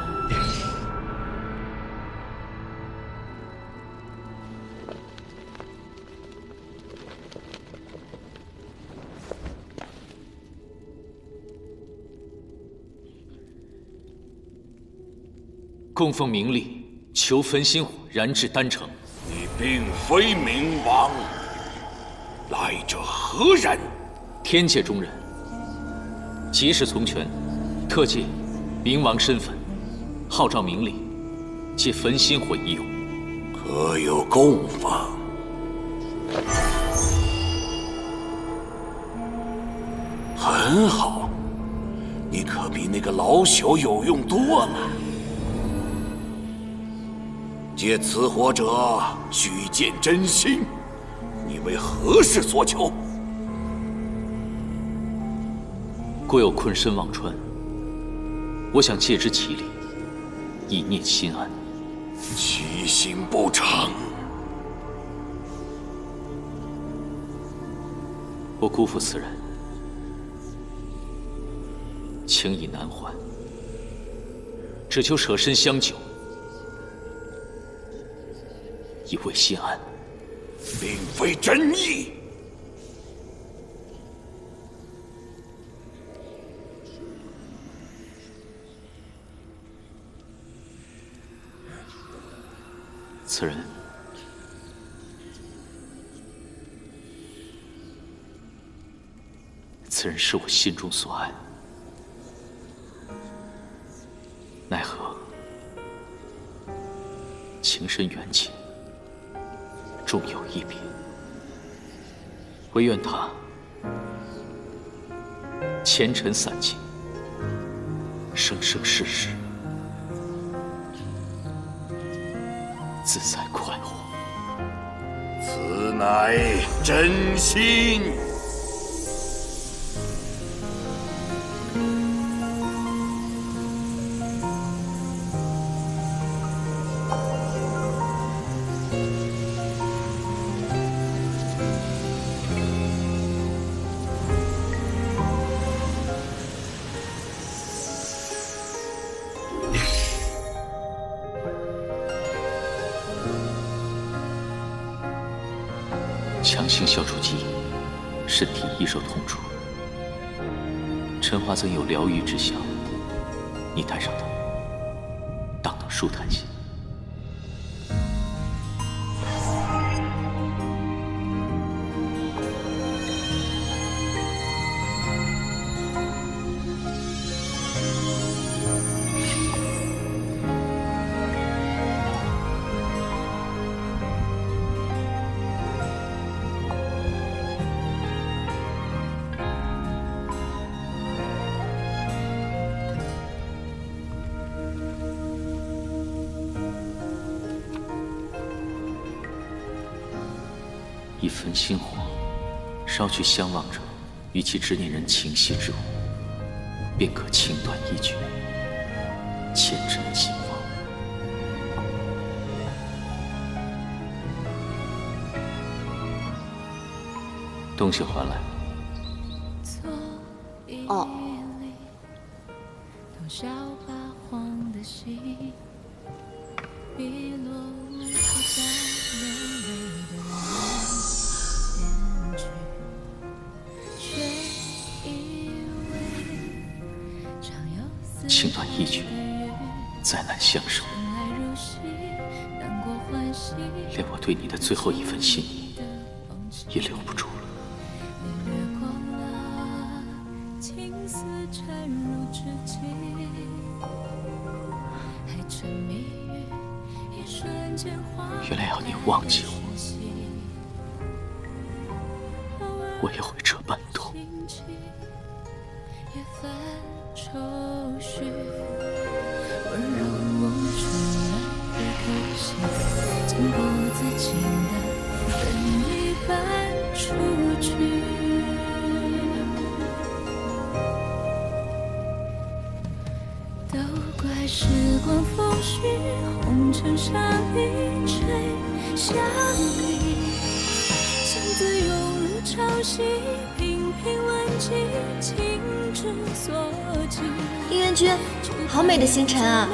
供奉明历，求焚心火燃至丹城。你并非冥王，来者何人？天界中人，即是从权，特借冥王身份，号召明历，借焚心火一用。可有供奉？很好，你可比那个老朽有用多了。借此火者，须见真心。你为何事所求？故有困身忘川，我想借之其力，以念心安。其心不诚，我辜负此人，情已难还，只求舍身相救，以慰心安。并非真意。此人，此人是我心中所爱，奈何情深缘浅，终有一别。唯愿他前尘散尽，生生世世自在快活。此乃真心。强行消除记忆，身体易受痛楚。陈华曾有疗愈之效，你带上它，当能舒坦些。一分心火，烧去相望者与其执念人情系之物，便可轻断一举，前尘尽忘。东西还来了。哦。轻断一举，再难相守，连我对你的最后一份心意也留不住了。原来要你忘记我，我也会这般痛。温柔我传来的口信，经过自己的人一般出去。都怪时光风絮，红尘沙一吹相离，情字涌入潮汐，频频问际，情之所寄。姻缘君，好美的星辰啊！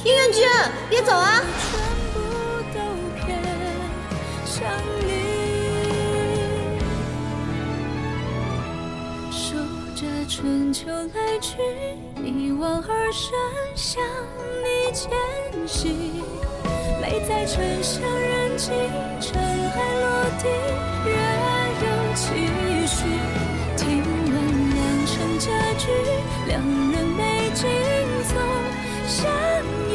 姻缘君，别走啊！数着春秋来去，一往而深，向你前行。美在沉香人静，尘埃落地，月有期许。听闻良辰佳句，两人美景总相依。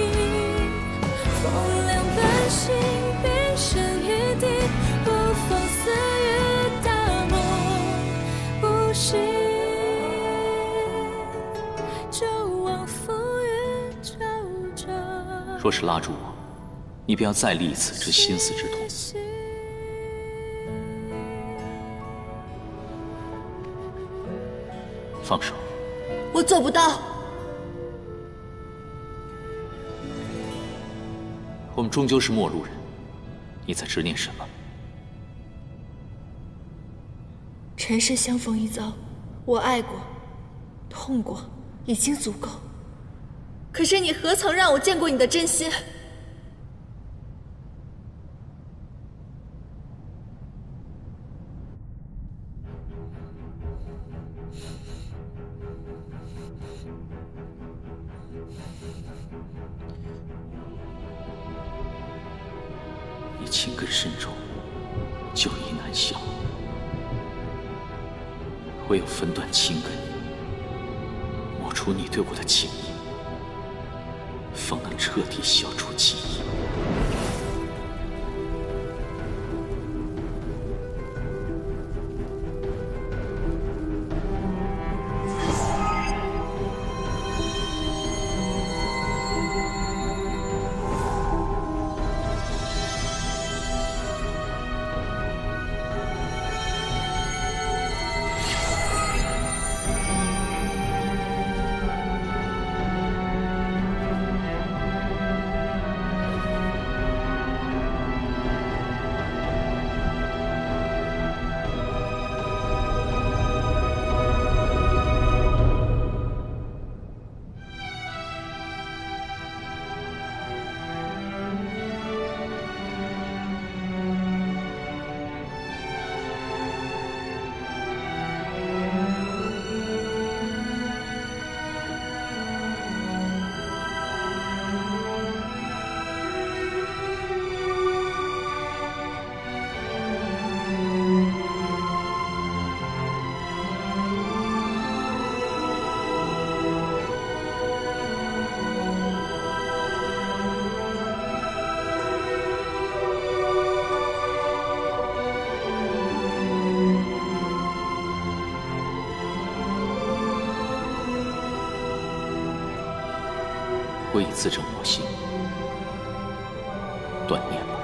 风凉半醒，便生一地，不妨似雨大梦不醒，就往浮云皱皱。若是拉住我，你便要再历一次这心死之痛。放手！我做不到。我们终究是陌路人，你在执念什么？尘世相逢一遭，我爱过，痛过，已经足够。可是你何曾让我见过你的真心？你情根深重，就医难消。唯有分断情根，抹除你对我的情谊，方能彻底消除记忆。我已自证我心，断念吧。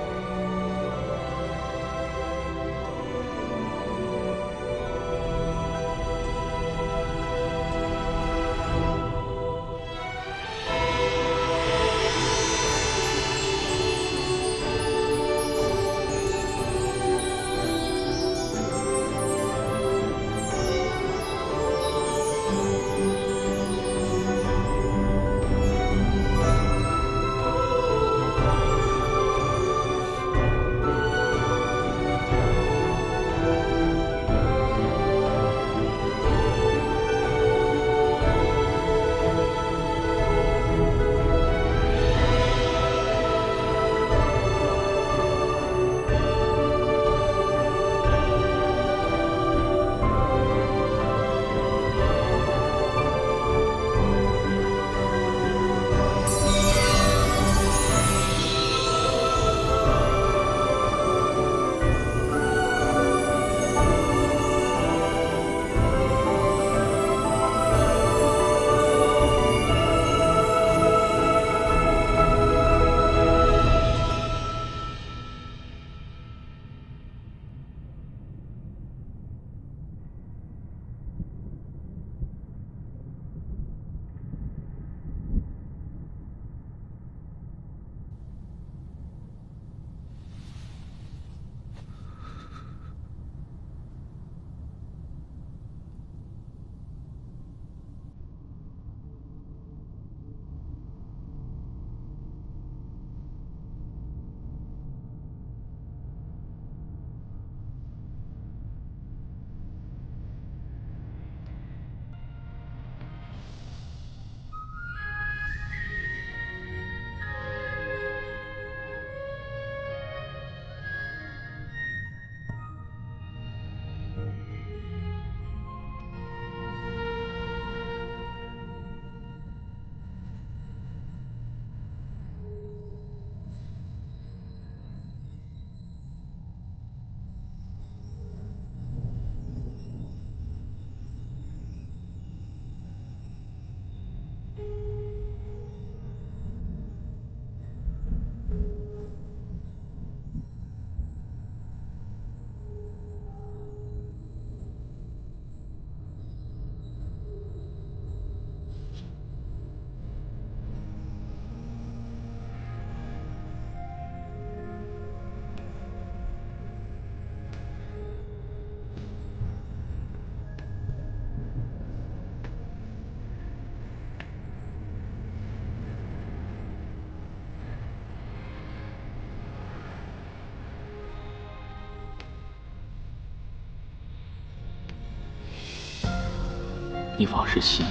你往日心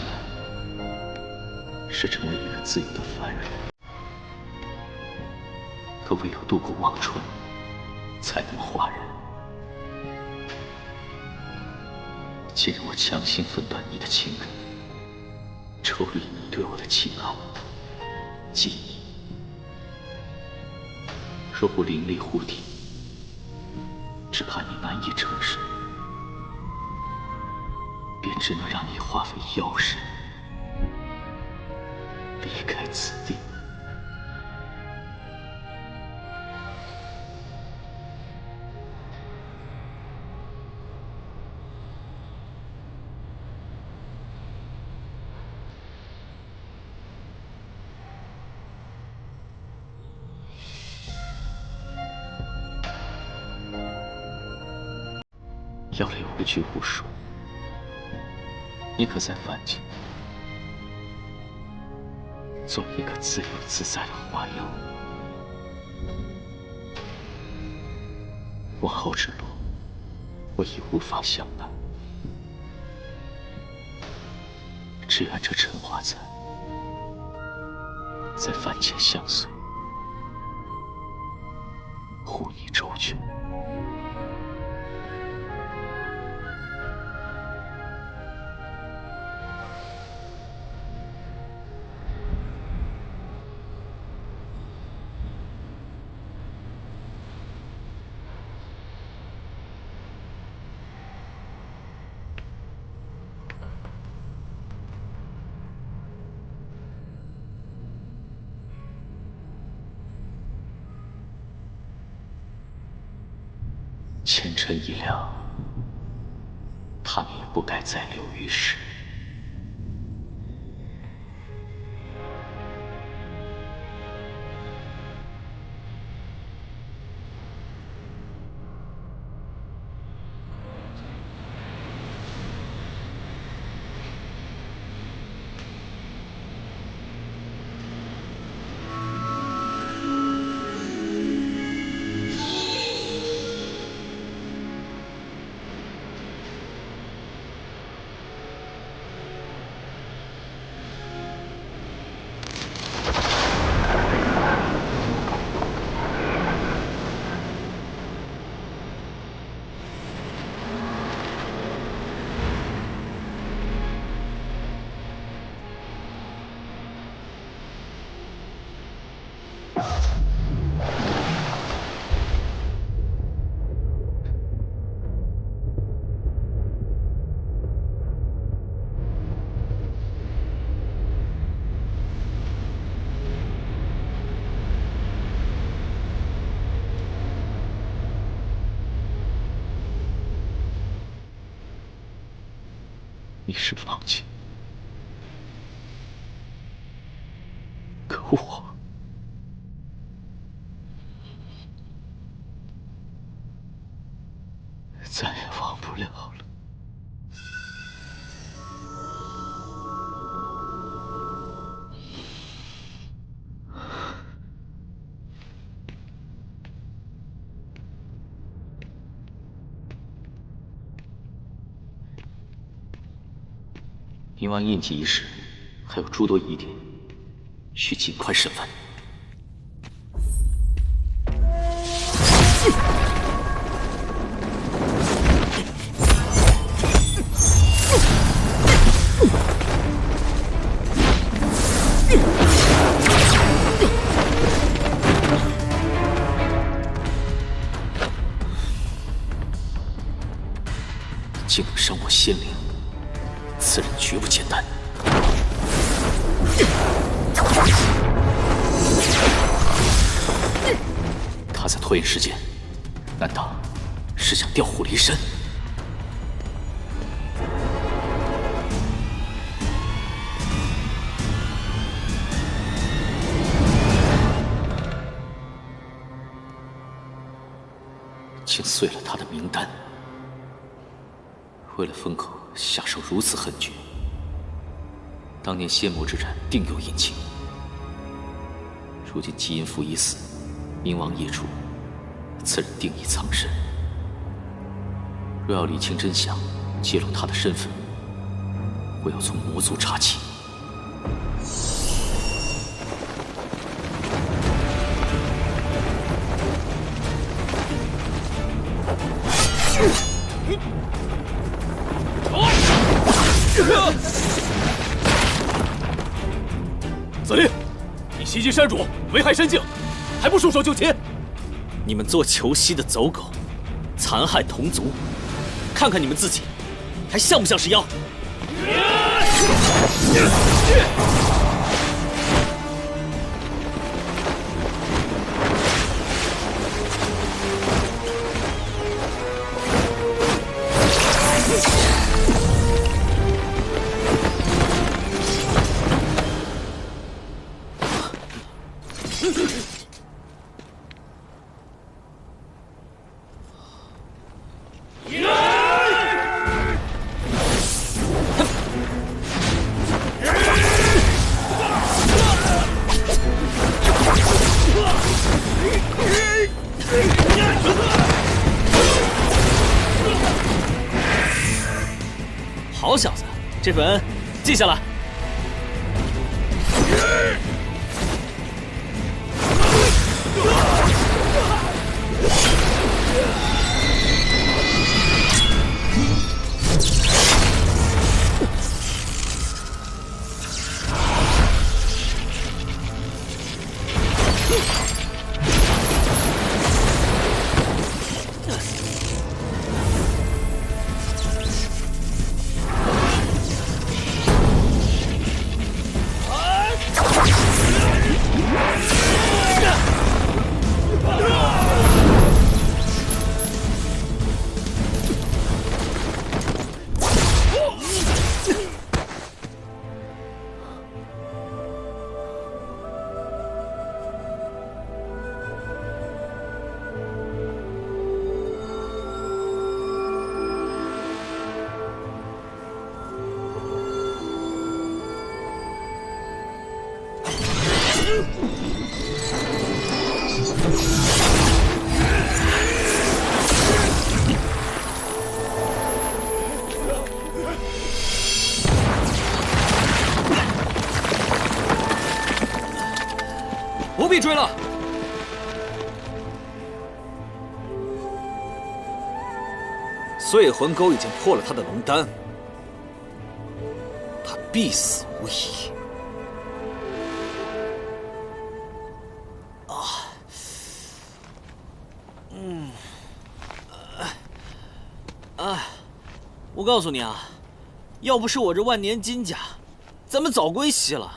愿是成为一个自由的凡人，可唯有渡过忘川，才能化人。今日我强行分断你的情感，抽离你对我的情好记忆。若不凌厉护体，只怕你难以承受，便只能让你化为妖神，离开此地。妖雷无拘无束，你可在凡间做一个自由自在的花妖？往后之路，我已无法相伴，只愿这陈华在凡间相随，护你周全。前尘已了，他们也不该再留于世。你是放弃，可我再也忘不了了。冥王印记一事还有诸多疑点，需尽快审问。竟能伤我仙灵，此人绝不简单。他在拖延时间，难道是想调虎离山？竟碎了他的名单。为了封口下手如此狠绝，当年仙魔之战定有隐情。如今基因符已死，冥王夜出，此人定已藏身。若要理清真相，揭露他的身份，我要从魔族查起。司令，你袭击山主，危害山境，还不束手就擒？你们做囚西的走狗，残害同族，看看你们自己，还像不像是妖？好小子，这份恩记下来。不必追了。碎魂钩已经破了他的龙丹，他必死无疑。我告诉你啊，要不是我这万年金甲，咱们早归西了。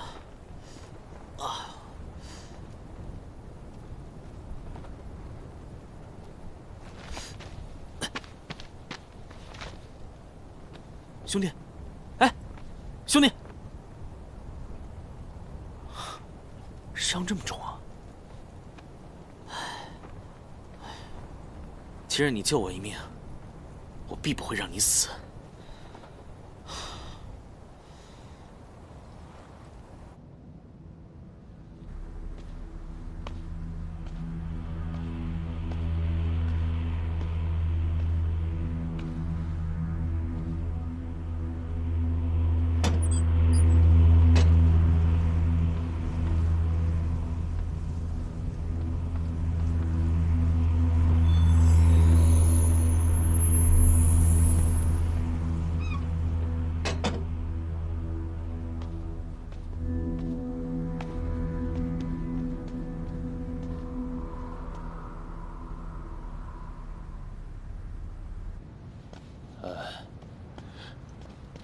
兄弟，哎，兄弟，伤这么重啊！今日你救我一命，我必不会让你死。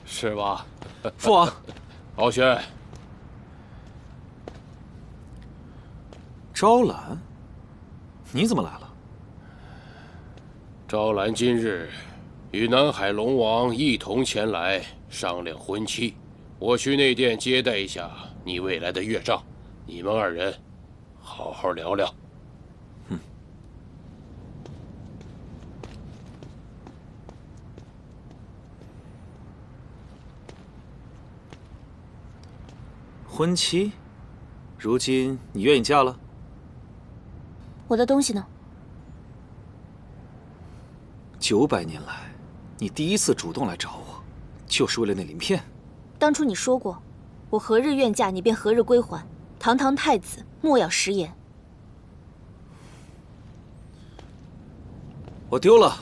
是吧，父王？敖轩，招揽，你怎么来了？招揽今日与南海龙王一同前来商量婚期，我去内殿接待一下你未来的岳丈，你们二人好好聊聊。婚期，如今你愿意嫁了？我的东西呢？900年来，你第一次主动来找我，就是为了那鳞片。当初你说过，我何日愿嫁，你便何日归还。堂堂太子，莫要食言。我丢了。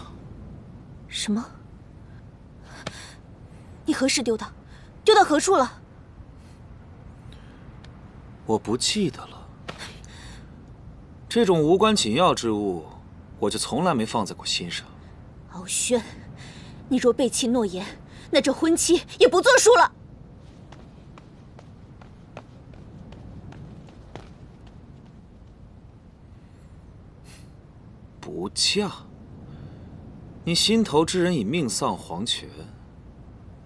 什么？你何时丢的？丢到何处了？我不记得了。这种无关紧要之物，我就从来没放在过心上。敖轩，你若背弃诺言，那这婚期也不作数了。不嫁？你心头之人已命丧黄泉，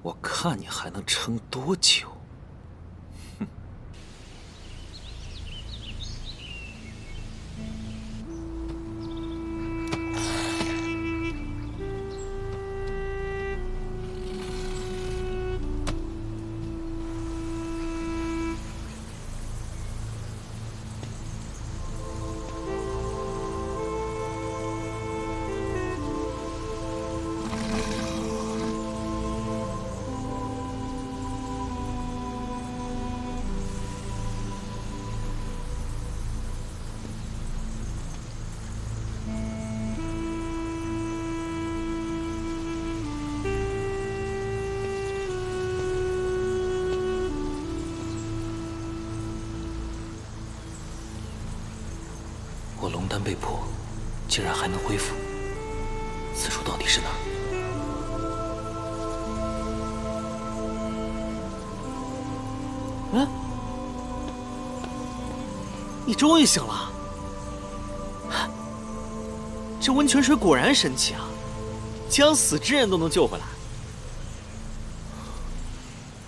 我看你还能撑多久？哼！我龙丹被破，竟然还能恢复，此处到底是哪儿？嗯，你终于醒了。这温泉水果然神奇啊，将死之人都能救回来。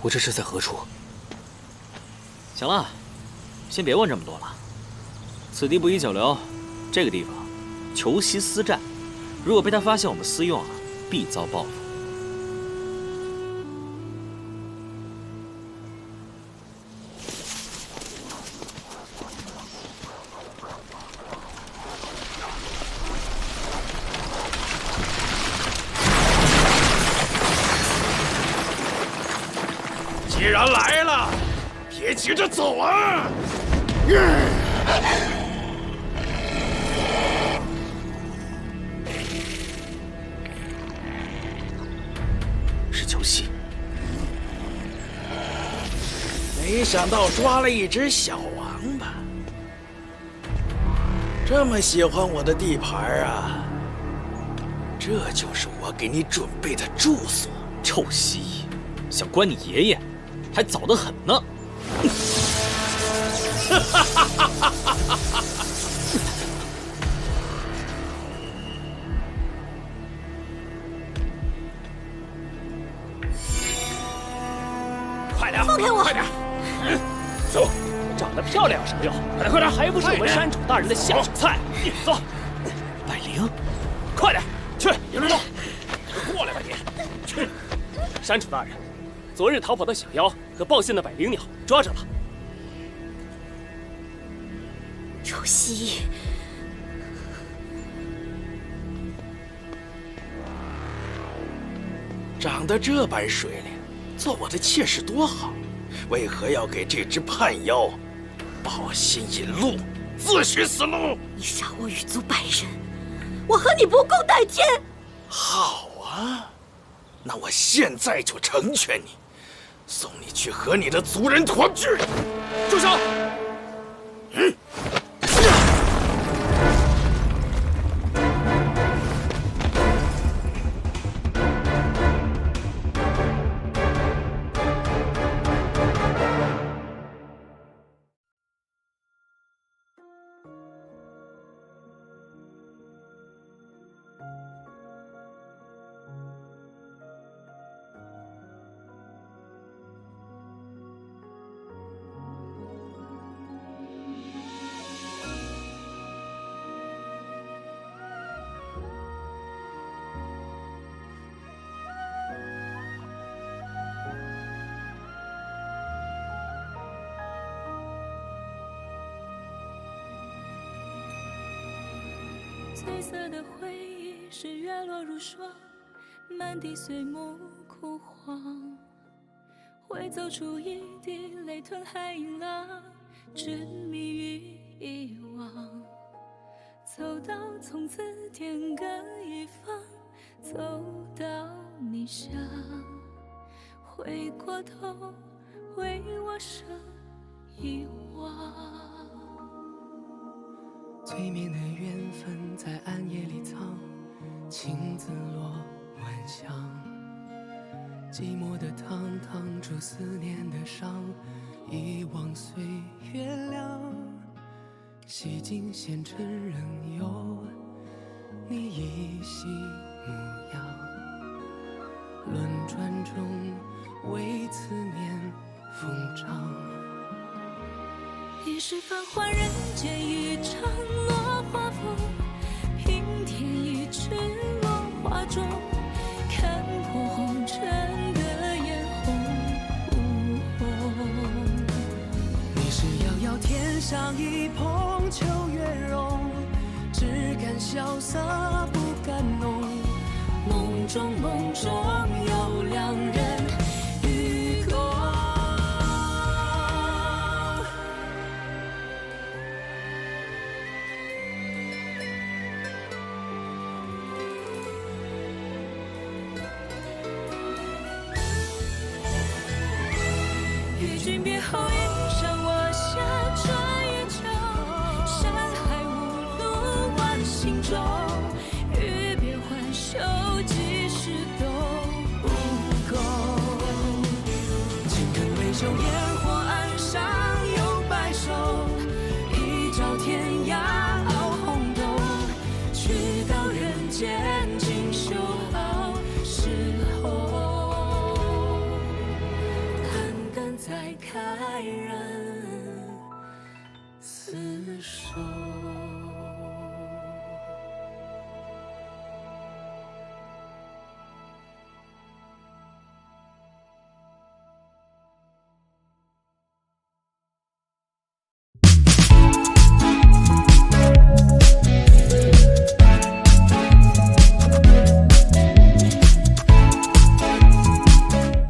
我这是在何处？行了，先别问这么多了。此地不宜久留，这个地方裘西私战，如果被他发现我们私用啊，必遭报复。既然来了，别急着走啊！是裘西。没想到抓了一只小王八，这么喜欢我的地盘啊！这就是我给你准备的住所。臭蜥蜴，想关你爷爷，还早得很呢。快点，放开我！快点，走！长得漂亮有什么用？快点，还不是我们山主大人的下酒菜。走，百灵，快点去！别乱动，过来吧你！去！山主大人，昨日逃跑的小妖和报信的百灵鸟抓着了。臭蜥蜴！长得这般水灵，做我的妾室多好，为何要给这只叛妖抱信引路，自寻死路？你杀我羽族百人，我和你不共戴天！好啊，那我现在就成全你，送你去和你的族人团聚。住手！褪色的回忆是月落如霜，满地碎木枯黄，会走出一滴泪吞海银浪，执迷于遗忘。走到从此天各一方，走到你乡，回过头为我生一往。催眠的缘分在暗夜里藏，情字落晚香。寂寞的汤烫出思念的伤，遗忘岁月凉。洗尽纤尘仍有你依稀模样。轮转中为思念疯长。一世繁华人间一场落花风，平添一池落花中，看破红尘的眼红。你是遥遥天上一捧秋月容，只敢潇洒不敢浓。梦中有两人与共。与君别后一